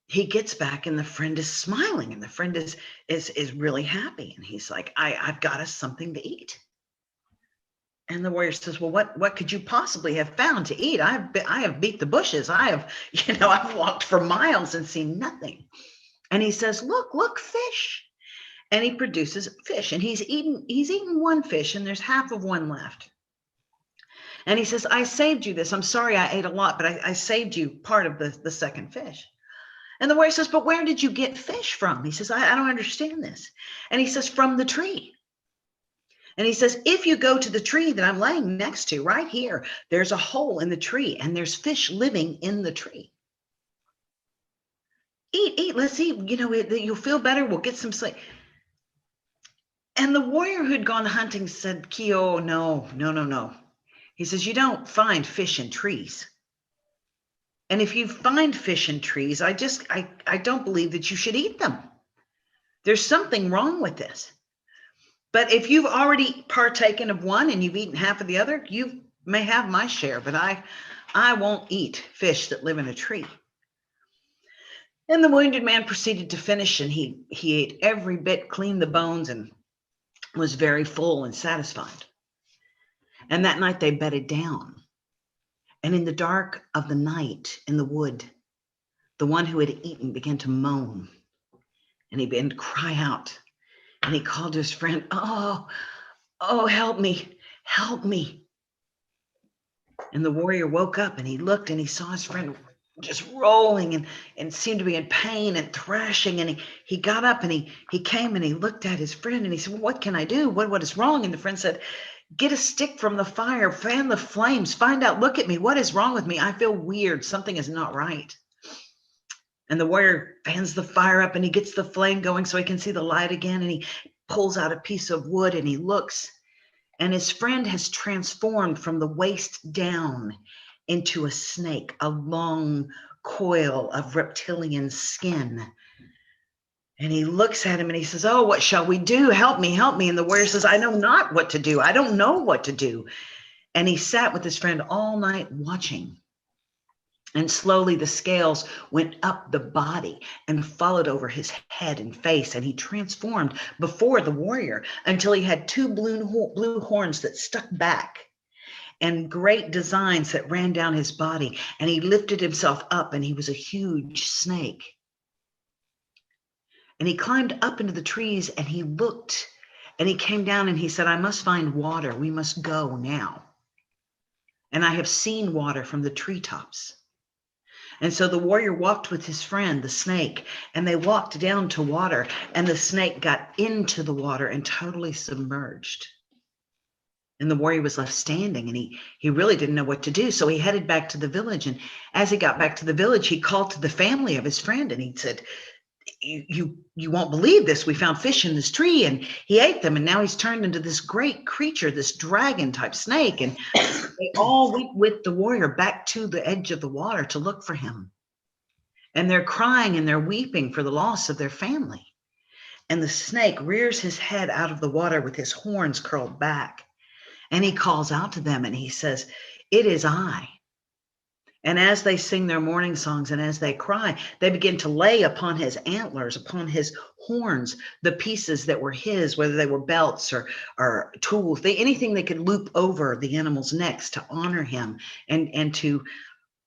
He gets back and the friend is smiling, and the friend is really happy. And he's like, I've got us something to eat. And the warrior says, well, what could you possibly have found to eat? I have beat the bushes. I've walked for miles and seen nothing. And he says, look, fish. And he produces fish, and he's eaten one fish, and there's half of one left. And he says, I saved you this. I'm sorry I ate a lot, but I saved you part of the second fish. And the warrior says, but where did you get fish from? He says, I don't understand this. And he says, from the tree. And he says, if you go to the tree that I'm laying next to right here, there's a hole in the tree, and there's fish living in the tree. Eat, let's eat. You'll feel better. We'll get some sleep. And the warrior who'd gone hunting said, Keo, no. He says, you don't find fish in trees. And if you find fish in trees, I don't believe that you should eat them. There's something wrong with this. But if you've already partaken of one and you've eaten half of the other, you may have my share, but I won't eat fish that live in a tree. And the wounded man proceeded to finish, and he ate every bit, cleaned the bones, and was very full and satisfied. And that night they bedded down. And in the dark of the night in the wood, the one who had eaten began to moan, and he began to cry out. And he called to his friend, oh, help me. And the warrior woke up and he looked and he saw his friend just rolling and seemed to be in pain and thrashing. And he got up and he came and he looked at his friend and he said, well, what can I do? What is wrong? And the friend said, get a stick from the fire, fan the flames, find out, look at me. What is wrong with me? I feel weird. Something is not right. And the warrior fans the fire up and he gets the flame going so he can see the light again. And he pulls out a piece of wood and he looks, and his friend has transformed from the waist down into a snake, a long coil of reptilian skin. And he looks at him and he says, "Oh, what shall we do? Help me, help me." And the warrior says, "I know not what to do. I don't know what to do." And he sat with his friend all night watching. And slowly the scales went up the body and followed over his head and face. And he transformed before the warrior until he had two blue horns that stuck back and great designs that ran down his body. And he lifted himself up and he was a huge snake. And he climbed up into the trees and he looked and he came down and he said, "I must find water. We must go now. And I have seen water from the treetops." And so the warrior walked with his friend, the snake, and they walked down to water, and the snake got into the water and totally submerged. And the warrior was left standing, and he really didn't know what to do. So he headed back to the village. And as he got back to the village, he called to the family of his friend, and he said, you won't believe this. We found fish in this tree, and he ate them, and now he's turned into this great creature, this dragon type snake. And they all went with the warrior back to the edge of the water to look for him. And they're crying and they're weeping for the loss of their family. And the snake rears his head out of the water with his horns curled back. And he calls out to them and he says, "It is I." And as they sing their mourning songs and as they cry, they begin to lay upon his antlers, upon his horns, the pieces that were his, whether they were belts or tools, anything they could loop over the animals' necks to honor him and to,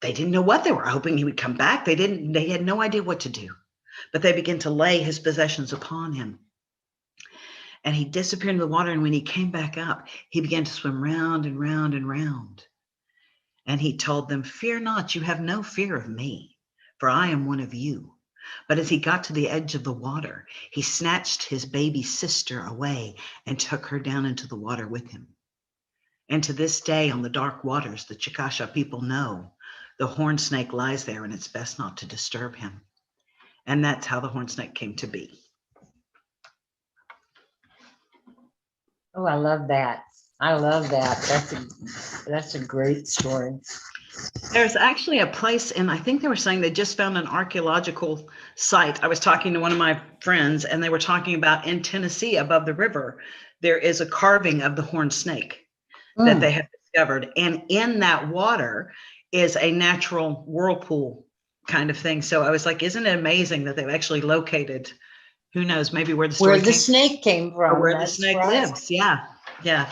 they didn't know what they were hoping he would come back. They had no idea what to do, but they began to lay his possessions upon him. And he disappeared in the water. And when he came back up, he began to swim round and round and round. And he told them, "Fear not, you have no fear of me, for I am one of you." But as he got to the edge of the water, he snatched his baby sister away and took her down into the water with him. And to this day on the dark waters, the Chickasaw people know the horned snake lies there and it's best not to disturb him. And that's how the horned snake came to be. Oh, I love that. I love that. That's a great story. There's actually a place, and I think they were saying they just found an archaeological site. I was talking to one of my friends, and they were talking about in Tennessee above the river, there is a carving of the horned snake that they have discovered. And in that water is a natural whirlpool kind of thing. So I was like, isn't it amazing that they've actually located, who knows, maybe where the snake came from. Or where the snake lives. Yeah. Yeah.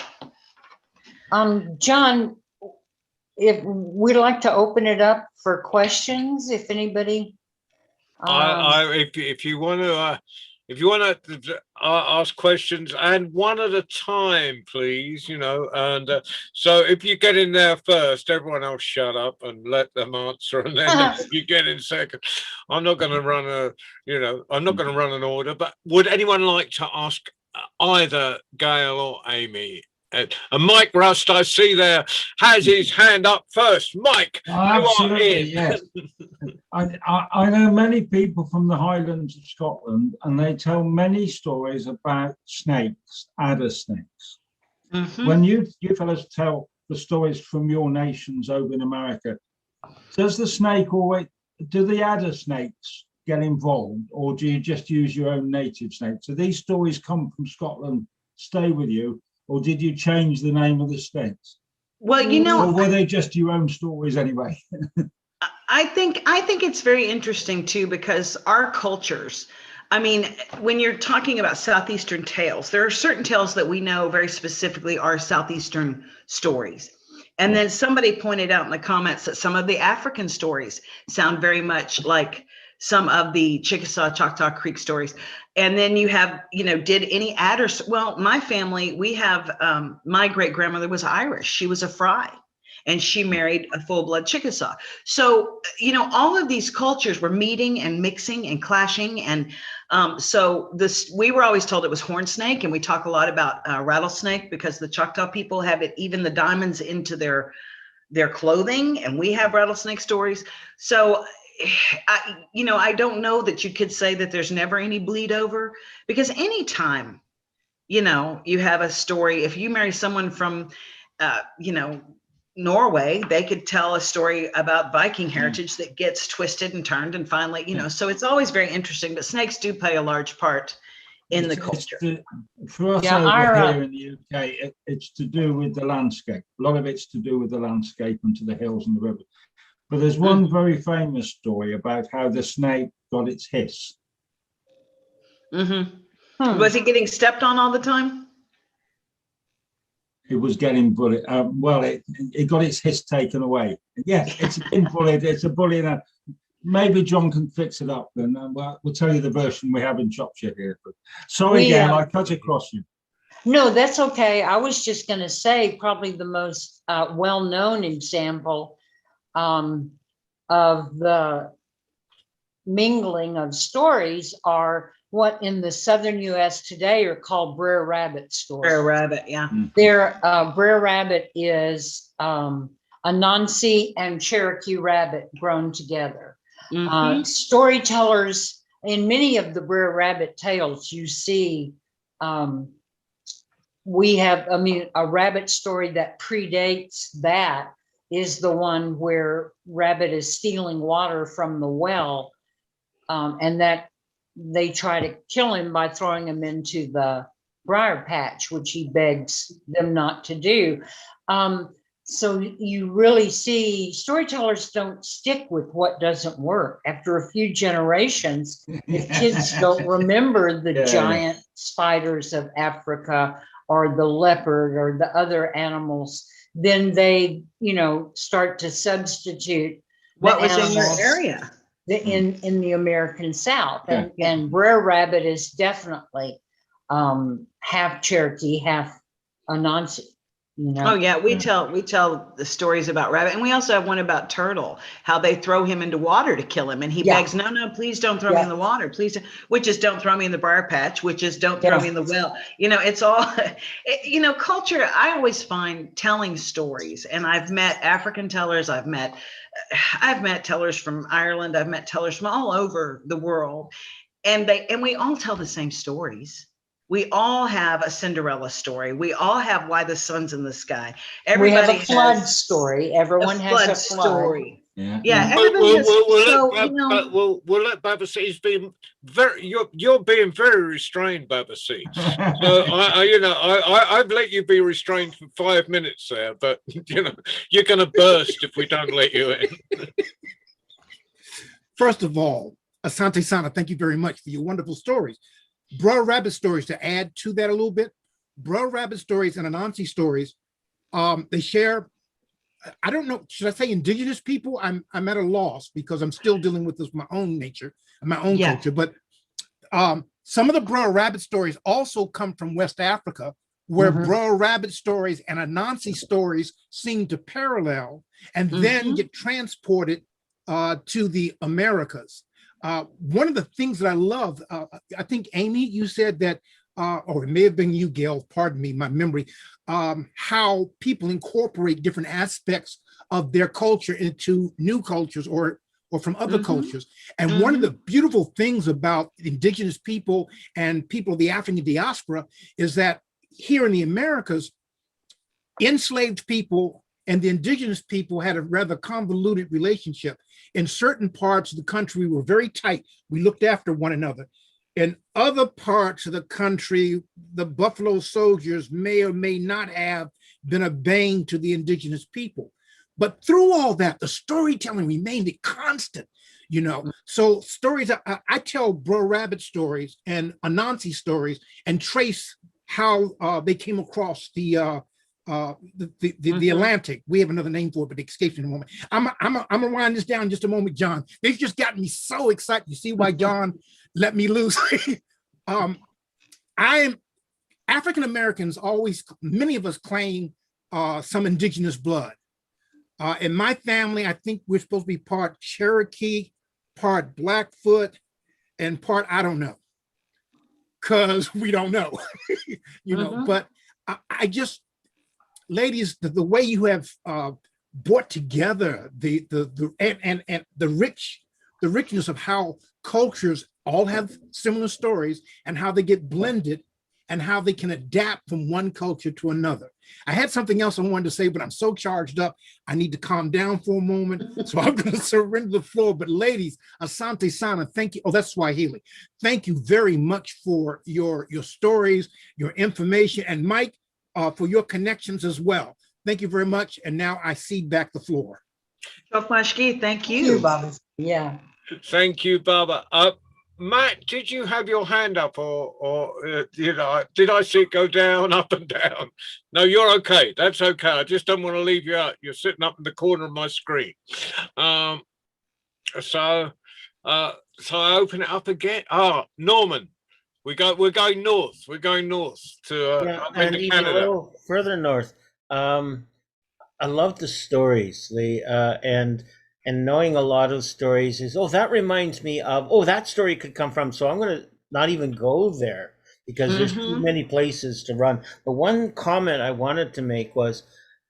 John, if we'd like to open it up for questions, if anybody. If you want to ask questions, and one at a time, please, and so if you get in there first, everyone else shut up and let them answer, and then you get in second. I'm not going to run an order, but would anyone like to ask either Gayle or Amy? And Mike Rust, I see there, has his hand up first. Mike, absolutely, yes. I know many people from the Highlands of Scotland, and they tell many stories about snakes, adder snakes. Mm-hmm. When you fellas tell the stories from your nations over in America, does the snake always, do the adder snakes get involved, or do you just use your own native snake? So these stories come from Scotland, stay with you, or did you change the name of the snakes? Well, or were they just your own stories anyway? I think it's very interesting too, because our cultures, I mean, when you're talking about Southeastern tales, there are certain tales that we know very specifically are Southeastern stories. And then somebody pointed out in the comments that some of the African stories sound very much like some of the Chickasaw, Choctaw Creek stories. And then you have, did any adders? Well, my family, we have, my great grandmother was Irish. She was a Fry, and she married a full-blood Chickasaw. So, all of these cultures were meeting and mixing and clashing. And so we were always told it was horn snake, and we talk a lot about rattlesnake because the Choctaw people have it, even the diamonds into their clothing, and we have rattlesnake stories. So I don't know that you could say that there's never any bleed over, because anytime, you have a story, if you marry someone from, Norway, they could tell a story about Viking heritage that gets twisted and turned and finally, so it's always very interesting, but snakes do play a large part in the culture. For us over here in the UK, it's to do with the landscape. A lot of it's to do with the landscape and to the hills and the rivers. But there's one very famous story about how the snake got its hiss. Was he getting stepped on all the time? It was getting bullied. Well, it got its hiss taken away. Yes, it's been bullied. It's a bully. Maybe John can fix it up, and we'll tell you the version we have in Shropshire here. But sorry, Gayle, I cut across you. No, that's okay. I was just going to say probably the most well-known example of the mingling of stories are what in the southern U.S. today are called Brer Rabbit stories. Brer Rabbit, yeah. Brer Rabbit is Anansi and Cherokee rabbit grown together. Storytellers in many of the Brer Rabbit tales, you see, we have, a rabbit story that predates that is the one where Rabbit is stealing water from the well, and that they try to kill him by throwing him into the briar patch, which he begs them not to do. So you really see storytellers don't stick with what doesn't work. After a few generations, if kids don't remember the giant spiders of Africa or the leopard or the other animals, then they, start to substitute what was in your area. In the American South. And Brer Rabbit is definitely half Cherokee, half Anansi. Oh yeah, we tell the stories about Rabbit, and we also have one about Turtle, how they throw him into water to kill him, and he begs, no, please don't throw me in the water, please, which is don't throw me in the briar patch, which is don't throw me in the well. It's all, culture. I always find telling stories, and I've met African tellers, I've met tellers from Ireland, I've met tellers from all over the world, and we all tell the same stories. We all have a Cinderella story. We all have Why the Sun's in the Sky. Everybody we have a flood story. Everyone has a flood story. Yeah. Everybody has. We'll let Babassi be you're being very restrained, Babassi. So I've let you be restrained for 5 minutes there, but you're going to burst if we don't let you in. First of all, Asante Sana, thank you very much for your wonderful stories. Brer Rabbit stories, to add to that a little bit, Brer Rabbit stories and Anansi stories, they share, I don't know, should I say indigenous people? I'm at a loss because I'm still dealing with this my own nature and my own culture, but some of the Brer Rabbit stories also come from West Africa, where Brer Rabbit stories and Anansi stories seem to parallel and then get transported to the Americas. One of the things that I love, I think, Amy, you said that, or it may have been you, Gayle, pardon me, my memory, how people incorporate different aspects of their culture into new cultures or from other cultures. And one of the beautiful things about indigenous people and people of the African diaspora is that here in the Americas, enslaved people and the indigenous people had a rather convoluted relationship. In certain parts of the country, we were very tight. We looked after one another. In other parts of the country, the Buffalo Soldiers may or may not have been obeying to the indigenous people. But through all that, the storytelling remained constant, So stories, I tell Brer Rabbit stories and Anansi stories and trace how they came across the Atlantic. We have another name for it, but it escapes me in a moment. I'm gonna wind this down in just a moment, John. They've just gotten me so excited. You see why John let me loose? African Americans always, many of us claim some indigenous blood. In my family, I think we're supposed to be part Cherokee, part Blackfoot, and part I don't know, because we don't know, But I just, ladies, the way you have brought together the richness of how cultures all have similar stories and how they get blended and how they can adapt from one culture to another. I had something else I wanted to say, but I'm so charged up, I need to calm down for a moment. So I'm going to surrender the floor. But ladies, Asante Sana, thank you. Oh, that's Swahili. Thank you very much for your stories, your information, and Mike, for your connections as well. Thank you very much. And now I cede back the floor. Thank Thank you. you, Baba. Yeah. Thank you, Baba. Matt, did you have your hand up, or did I see it go down, up and down? No, you're okay. That's okay. I just don't want to leave you out. You're sitting up in the corner of my screen. So I open it up again. Norman, we're going north. We're going north to up and into even a Canada. little further north. I love the stories. And knowing a lot of stories is, that reminds me of, that story could come from. So I'm going to not even go there because there's too many places to run. But one comment I wanted to make was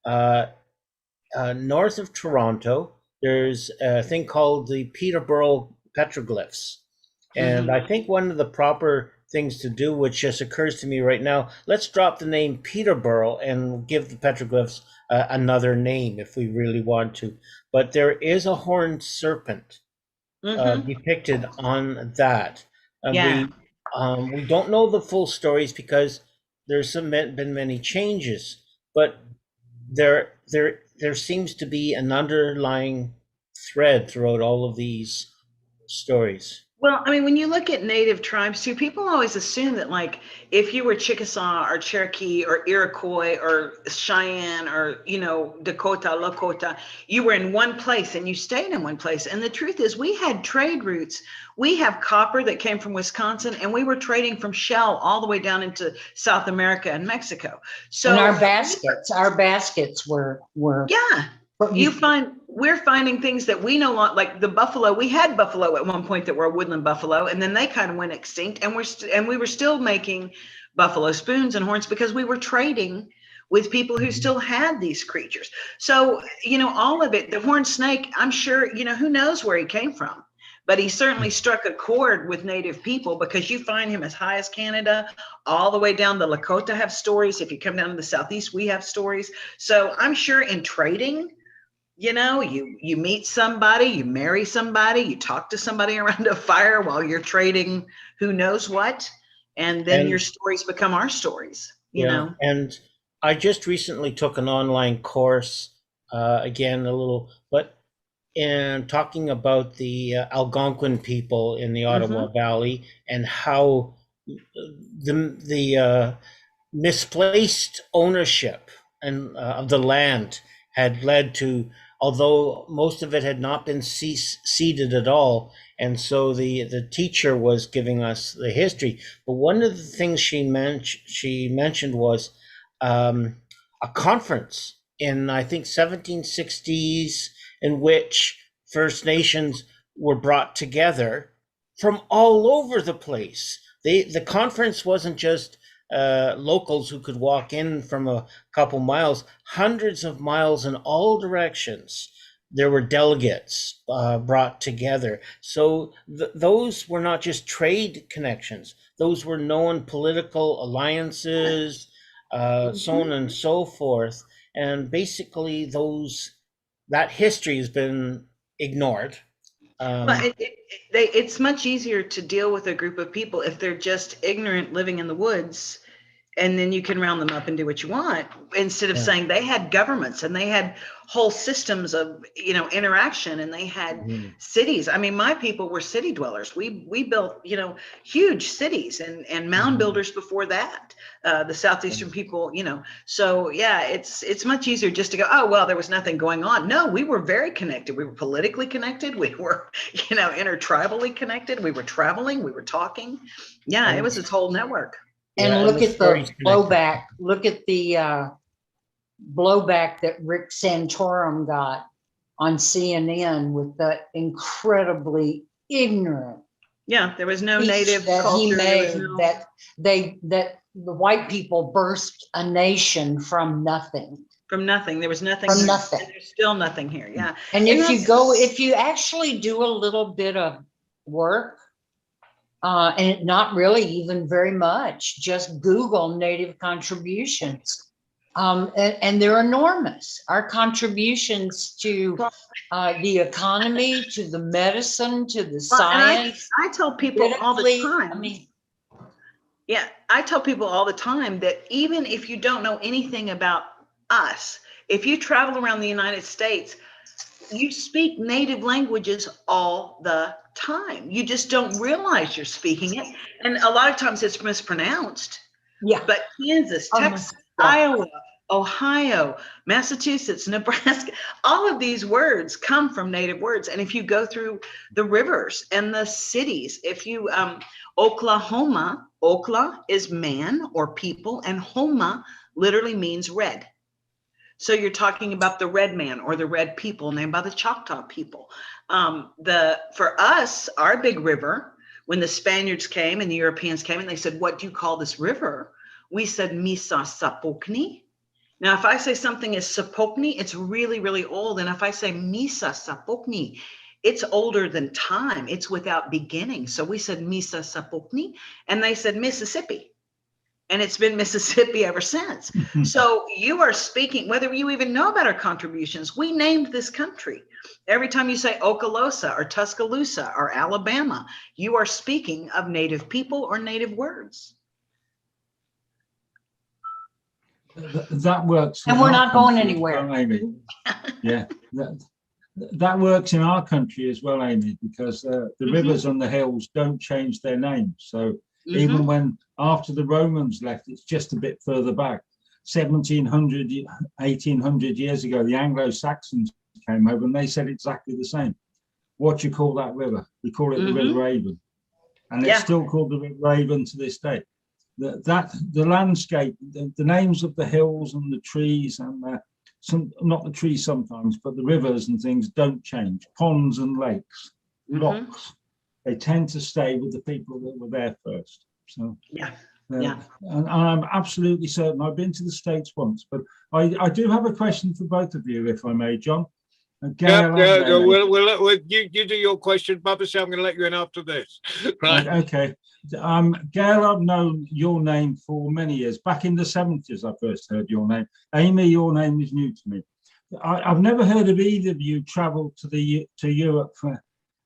north of Toronto, there's a thing called the Peterborough Petroglyphs. And I think one of the proper things to do, which just occurs to me right now, let's drop the name Peterborough and give the petroglyphs another name if we really want to. But there is a horned serpent depicted on that. We don't know the full stories because there's been many changes, but there seems to be an underlying thread throughout all of these stories. Well, I mean, when you look at native tribes too, people always assume that, like, if you were Chickasaw or Cherokee or Iroquois or Cheyenne or, Dakota, Lakota, you were in one place and you stayed in one place. And the truth is, we had trade routes. We have copper that came from Wisconsin, and we were trading from Shell all the way down into South America and Mexico. So, and our baskets were. Yeah. We're finding things that we know, like the buffalo. We had buffalo at one point that were a woodland buffalo, and then they kind of went extinct. And we were still making buffalo spoons and horns because we were trading with people who still had these creatures. So, all of it, the horned snake, I'm sure, who knows where he came from, but he certainly struck a chord with native people, because you find him as high as Canada, all the way down. The Lakota have stories. If you come down to the Southeast, we have stories. So I'm sure in trading, you meet somebody, you marry somebody, you talk to somebody around a fire while you're trading who knows what, and then your stories become our stories, you know. And I just recently took an online course, again, in talking about the Algonquin people in the Ottawa Valley, and how the misplaced ownership of the land had led to, although most of it had not been ceded at all. And so the teacher was giving us the history. But one of the things she mentioned was a conference in, I think, 1760s, in which First Nations were brought together from all over the place. The conference wasn't just locals who could walk in from a couple miles, hundreds of miles in all directions. There were delegates brought together. So those were not just trade connections. Those were known political alliances, so on and so forth. And basically that history has been ignored. But it's much easier to deal with a group of people if they're just ignorant, living in the woods, and then you can round them up and do what you want, instead of saying they had governments and they had whole systems of, interaction, and they had cities. I mean, my people were city dwellers. We built, huge cities and mound builders before that. The Southeastern people, so yeah, it's much easier just to go, oh, well, there was nothing going on. No, we were very connected. We were politically connected. We were, intertribally connected. We were traveling. We were talking. Yeah, it was its whole network. And look at the blowback. Look at the blowback that Rick Santorum got on CNN with the incredibly ignorant. Yeah, there was no native that culture. He made that the white people birthed a nation from nothing. From nothing. There was nothing. From nothing. And there's still nothing here. Yeah. And if you actually do a little bit of work, and not really even very much. Just Google Native contributions. And they're enormous. Our contributions to the economy, to the medicine, to the science. I tell people all the time. I mean, yeah, I tell people all the time that even if you don't know anything about us, if you travel around the United States, you speak native languages all the time. You just don't realize you're speaking it. And a lot of times it's mispronounced. yeah. But Kansas, Texas, Iowa, Ohio, Massachusetts, Nebraska, all of these words come from native words. And if you go through the rivers and the cities, if you, Oklahoma, Okla is man or people, and Homa literally means red. So you're talking about the red man or the red people named by the Choctaw people. For us, our big river, when the Spaniards came and the Europeans came and they said, what do you call this river? We said, Misa-Sapokni. Now, if I say something is Sapokni, it's really, really old. And if I say Misa-Sapokni, it's older than time. It's without beginning. So we said Misa-Sapokni, and they said Mississippi. And it's been Mississippi ever since. So you are speaking, whether you even know about our contributions, we named this country. Every time you say Okaloosa or Tuscaloosa or Alabama, you are speaking of native people or native words. That works. And we're not going anywhere. Well, Amy. Yeah, that works in our country as well, Amy, because the rivers and the hills don't change their names. So even when after the Romans left, it's just a bit further back. 1700, 1800 years ago, the Anglo-Saxons came over and they said exactly the same. What do you call that river? We call it the River Avon. And it's still called the River Avon to this day. The landscape, the names of the hills and the trees and not the trees sometimes, but the rivers and things don't change. Ponds and lakes, rocks, they tend to stay with the people that were there first. So and I'm absolutely certain. I've been to the States once, but I do have a question for both of you, if I may, John. Gayle, you do your question, Bubba. So I'm going to let you in after this. Right. Okay. Gayle, I've known your name for many years. Back in the 70s, I first heard your name. Amy, your name is new to me. I've never heard of either of you travel to Europe.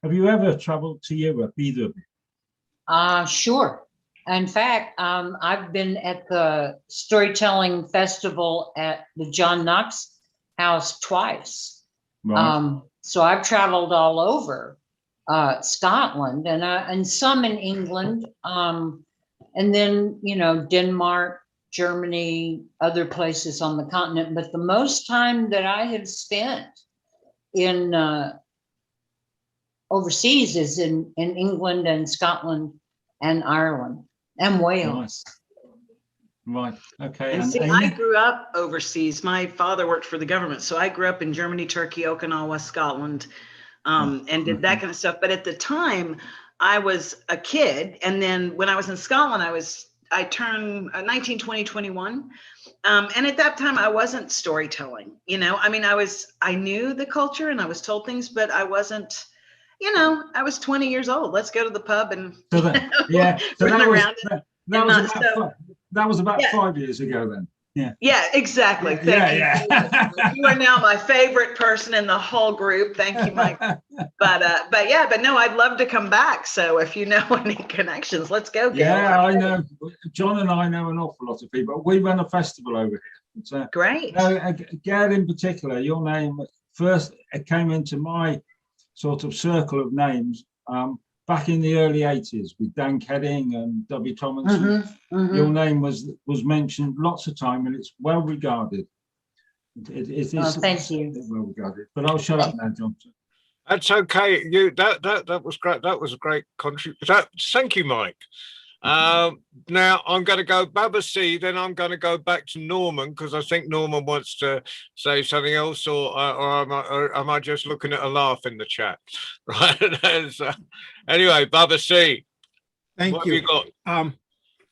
Have you ever traveled to Europe, either of you? Sure. In fact, I've been at the storytelling festival at the John Knox House twice. Right. So I've traveled all over Scotland and some in England, and then, you know, Denmark, Germany, other places on the continent. But the most time that I have spent in overseas is in England and Scotland and Ireland and Wales. Right. Okay. And see, I grew up overseas. My father worked for the government, so I grew up in Germany, Turkey, Okinawa, Scotland, and did that kind of stuff. But at the time, I was a kid, and then when I was in Scotland, I turned 19, 20, 21, and at that time, I wasn't storytelling. You know, I mean, I knew the culture and I was told things, but I wasn't. You know, I was 20 years old. Let's go to the pub and run around. That was about 5 years ago then. Yeah, exactly. Thank you. You are now my favorite person in the whole group. Thank you, Mike. But no, I'd love to come back. So if you know any connections, let's go. Gayle. Yeah, I know. John and I know an awful lot of people. We run a festival over here. Great. Gayle in particular, your name first came into my sort of circle of names back in the early 80s with Dan Kedding and W. Tomlinson. Your name was mentioned lots of time, and it's well regarded. It is thank you. Well regarded. But I'll shut up now, John. That's okay. That was great. That was a great contribution. Thank you, Mike. Now I'm going to go Bubba C, then I'm going to go back to Norman, because I think Norman wants to say something else, or am I just looking at a laugh in the chat? Right. Anyway, Bubba C. Thank what you. Have you got?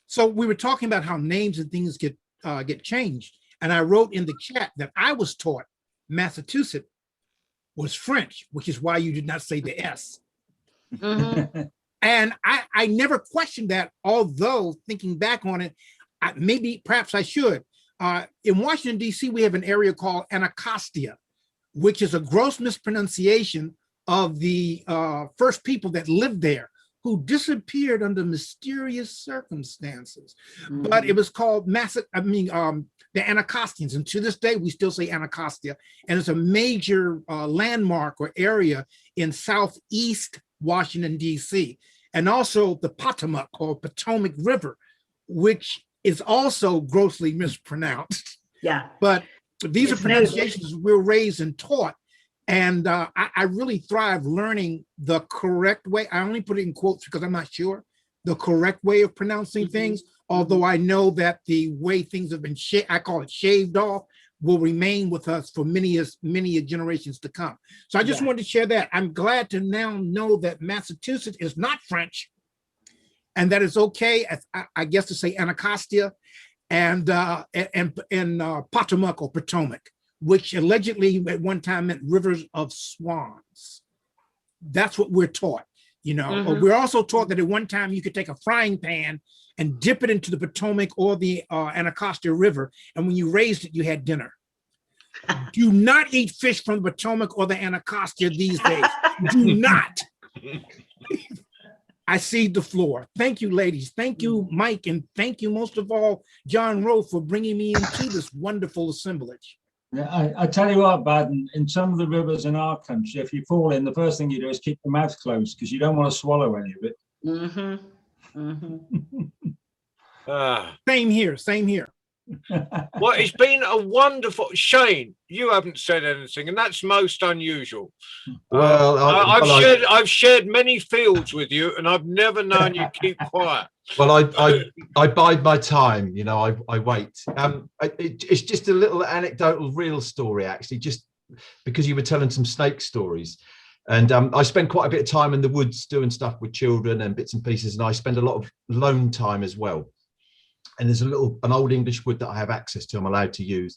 So we were talking about how names and things get changed, and I wrote in the chat that I was taught Massachusetts was French, which is why you did not say the S. And I never questioned that, although thinking back on it, perhaps I should. In Washington, D.C., we have an area called Anacostia, which is a gross mispronunciation of the first people that lived there, who disappeared under mysterious circumstances. Mm-hmm. But it was called the Anacostians. And to this day, we still say Anacostia. And it's a major landmark or area in Southeast Washington, D.C. And also the Potomac or Potomac River, which is also grossly mispronounced. Yeah. But these are pronunciations we're raised and taught. And I really thrive learning the correct way. I only put it in quotes because I'm not sure the correct way of pronouncing things, although I know that the way things have been, I call it shaved off, will remain with us for many generations to come. So I just wanted to share that. I'm glad to now know that Massachusetts is not French, and that it's okay, I guess, to say Anacostia and Potomac or Potomac, which allegedly at one time meant rivers of swans. That's what we're taught, you know. We're also taught that at one time you could take a frying pan and dip it into the Potomac or the Anacostia River, and when you raised it, you had dinner. Do not eat fish from the Potomac or the Anacostia these days. Do not. I cede the floor. Thank you, ladies. Thank you, Mike, and thank you most of all, John Rowe, for bringing me into this wonderful assemblage. Yeah, I tell you what, Bad, in some of the rivers in our country, if you fall in, the first thing you do is keep your mouth closed because you don't want to swallow any of it. Same here, same here. Well, it's been a wonderful, Shane, you haven't said anything, and that's most unusual. Well, I've shared many fields with you, and I've never known you keep quiet. Well, I bide my time, you know, I wait. It's just a little anecdotal real story, actually, just because you were telling some snake stories. And I spend quite a bit of time in the woods doing stuff with children and bits and pieces, and I spend a lot of lone time as well. And there's an old English wood that I have access to, I'm allowed to use.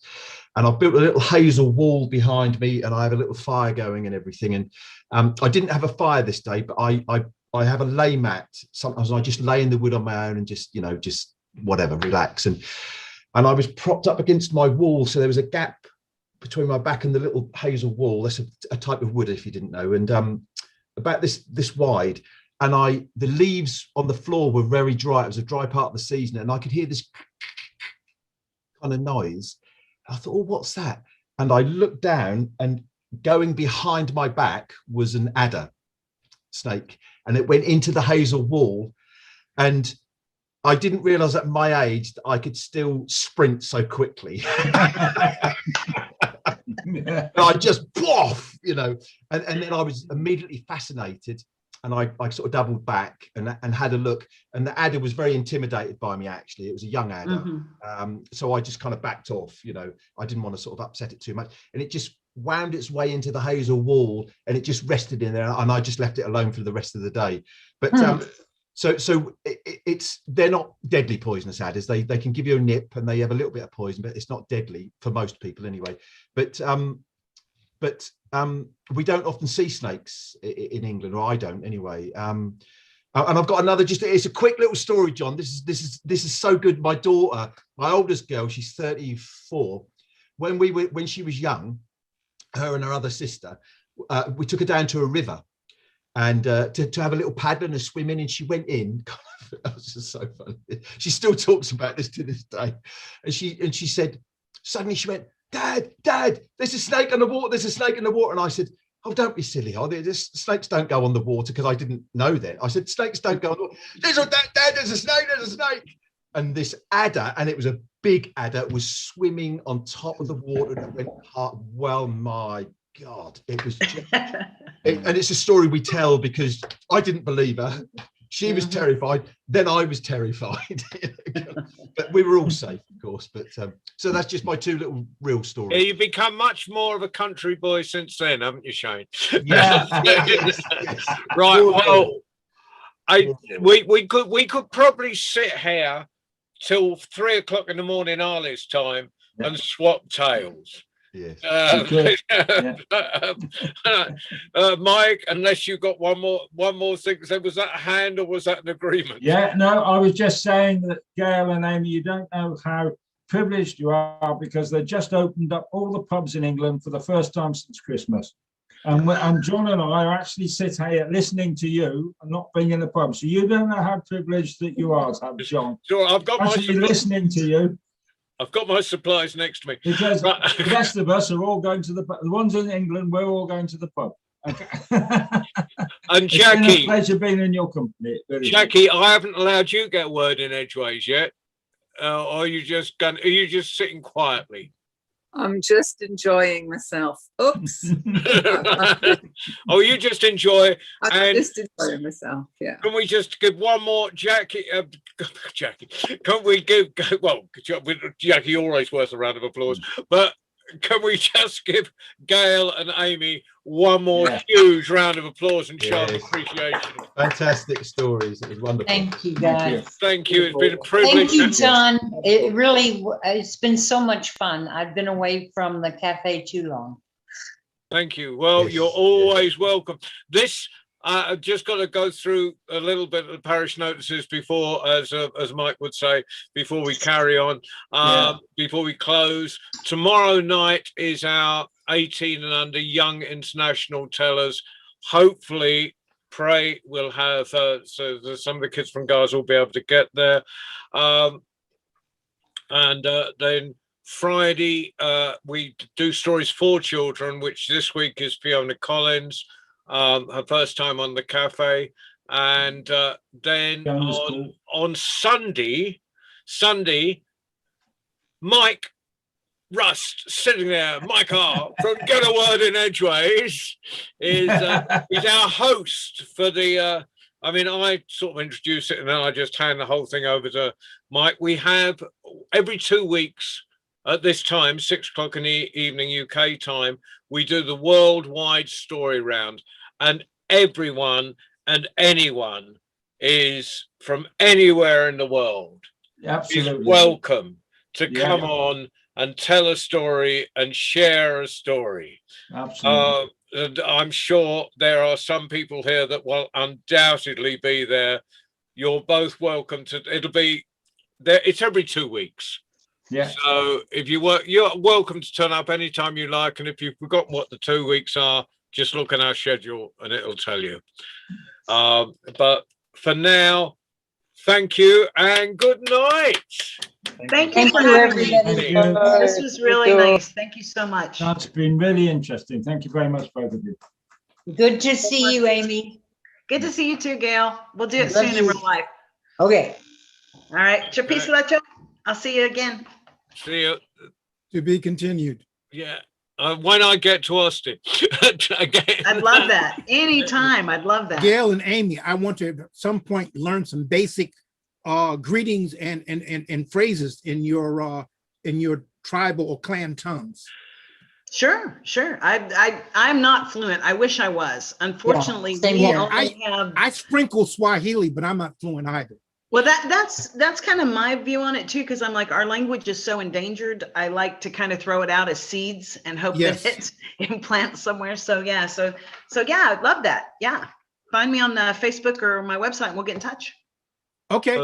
And I've built a little hazel wall behind me, and I have a little fire going and everything. And I didn't have a fire this day, but I have a lay mat. Sometimes I just lay in the wood on my own and just whatever, relax. And I was propped up against my wall, so there was a gap between my back and the little hazel wall. That's a type of wood, if you didn't know, and about this wide. And the leaves on the floor were very dry. It was a dry part of the season, and I could hear this kind of noise. I thought, oh, what's that? And I looked down, and going behind my back was an adder snake, and it went into the hazel wall. And I didn't realize at my age that I could still sprint so quickly. I just poof, and then I was immediately fascinated. And I sort of doubled back and had a look, and the adder was very intimidated by me, actually. It was a young adder. So I just kind of backed off, I didn't want to sort of upset it too much. And it just wound its way into the hazel wall, and it just rested in there, and I just left it alone for the rest of the day. But they're not deadly poisonous adders. They can give you a nip, and they have a little bit of poison, but it's not deadly for most people anyway. But we don't often see snakes in England, or I don't anyway. And I've got another, it's a quick little story, John. This is so good. My daughter, my oldest girl, she's 34. When she was young, her and her other sister, we took her down to a river and to have a little paddle and a swim in, and she went in. That was just so funny. She still talks about this to this day. And she said, suddenly she went, Dad, there's a snake in the water. There's a snake in the water. And I said, oh, don't be silly. Snakes don't go on the water, because I didn't know that. I said, snakes don't go on the water. Dad, there's a snake. And this adder, and it was a big adder, was swimming on top of the water, and it went hard. Well, my God, it was just, and it's a story we tell because I didn't believe her. She was terrified, then I was terrified. But we were all safe, of course. But so that's just my two little real stories. Yeah, you've become much more of a country boy since then, haven't you, Shane? Yeah. Yes. Right. Well, we could probably sit here till 3 o'clock in the morning, Arliss time, and swap tales. Yes. Okay. Mike, unless you got one more thing to say, was that a hand or was that an agreement? Yeah, no, I was just saying that Gayle and Amy, you don't know how privileged you are because they just opened up all the pubs in England for the first time since Christmas. And John and I are actually sitting here listening to you and not being in the pub. So you don't know how privileged that you are to have John. Sure, I've got actually listening to you. I've got my supplies next to me. Because the rest of us are all going to the pub. The ones in England, we're all going to the pub. Okay. And It's Jackie, been a pleasure being in your company. Really. Jackie, I haven't allowed you to get a word in edgeways yet. Or are you just sitting quietly? I'm just enjoying myself. Oops. Oh, you just enjoy. I'm just enjoying myself. Yeah. Can we just give one more, Jackie? Jackie, can we give? Well, Jackie always worth a round of applause, but can we just give Gayle and Amy one more huge round of applause and show of appreciation? Fantastic stories. It was wonderful. Thank you, guys. Thank you. It's been a privilege. Thank you, John. It's been so much fun. I've been away from the cafe too long. Thank you. Well, Yes, you're always welcome. This, I've just got to go through a little bit of the parish notices before, as Mike would say, before we carry on, before we close. Tomorrow night is our 18 and under young international tellers. Hopefully, pray we'll have, so some of the kids from Gaza will be able to get there. And then Friday, we do Stories for Children, which this week is Fiona Collins. Her first time on the cafe, and then on Sunday, Mike Rust sitting there, Mike R from Get a Word in Edgeways is our host for the. I mean, I sort of introduce it and then I just hand the whole thing over to Mike. We have every 2 weeks at this time, 6 o'clock in the evening UK time, we do the worldwide story round, and everyone and anyone is from anywhere in the world is welcome to come on and tell a story and share a story. Absolutely. And I'm sure there are some people here that will undoubtedly be there. You're both welcome to. It'll be there. It's every 2 weeks. Yeah. So if you work, you're welcome to turn up anytime you like. And if you've forgotten what the 2 weeks are, just look at our schedule and it'll tell you. But for now, thank you and good night. Thank you for having me. This was really nice. Thank you so much. That's been really interesting. Thank you very much, both of you. Good to see you, Amy. Good to see you too, Gayle. We'll do it soon in real life. Okay. All right. Chapis Lecho. I'll see you again. See you. To be continued. Yeah. When I get to Austin. I'd love that. Anytime. I'd love that. Gayle and Amy, I want to at some point learn some basic greetings and phrases in your tribal or clan tongues. Sure. I'm not fluent. I wish I was. Unfortunately, I sprinkle Swahili, but I'm not fluent either. Well, that's kind of my view on it too, because I'm like, our language is so endangered. I like to kind of throw it out as seeds and hope that it implants somewhere. So yeah, I'd love that. Yeah, find me on Facebook or my website, and we'll get in touch. Okay.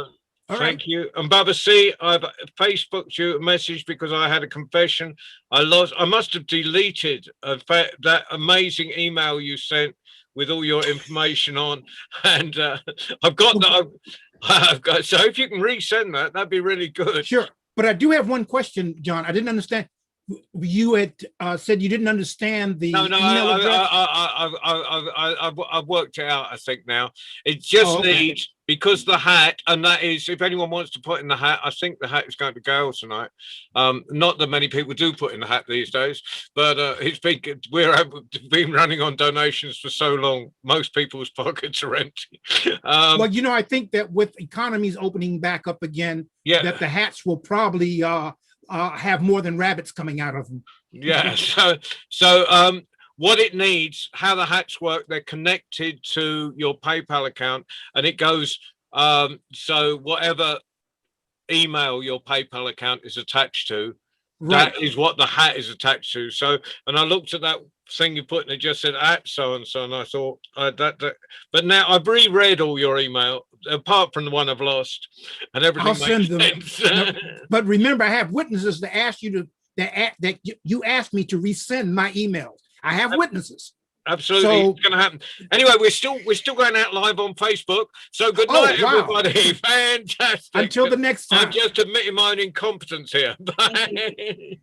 Thank you. And Baba C, I've Facebooked you a message because I had a confession. I must have deleted that amazing email you sent with all your information on, and I've got that. So if you can resend that, that'd be really good. Sure. But I do have one question, John. I didn't understand. You had said you didn't understand the email address. I've worked it out, I think now. It just needs, because the hat, and that is, if anyone wants to put in the hat, I think the hat is going to Gayle tonight. Not that many people do put in the hat these days, but we've been running on donations for so long, most people's pockets are empty. Well, I think that with economies opening back up again, that the hats will probably have more than rabbits coming out of them. Yeah. So what it needs, how the hats work, they're connected to your PayPal account, and it goes, so whatever email your PayPal account is attached to, That is what the hat is attached to. So, and I looked at that thing you put and it just said at so and so, and I thought but now I've reread all your email apart from the one I've lost, and everything I'll send them. makes No, sense. but remember, I have witnesses to ask you to that you asked me to resend my emails. I have witnesses. Absolutely, So- it's going to happen. Anyway, we're still going out live on Facebook. So good night, everybody. Fantastic. Until the next time. I'm just admitting my own incompetence here. Bye.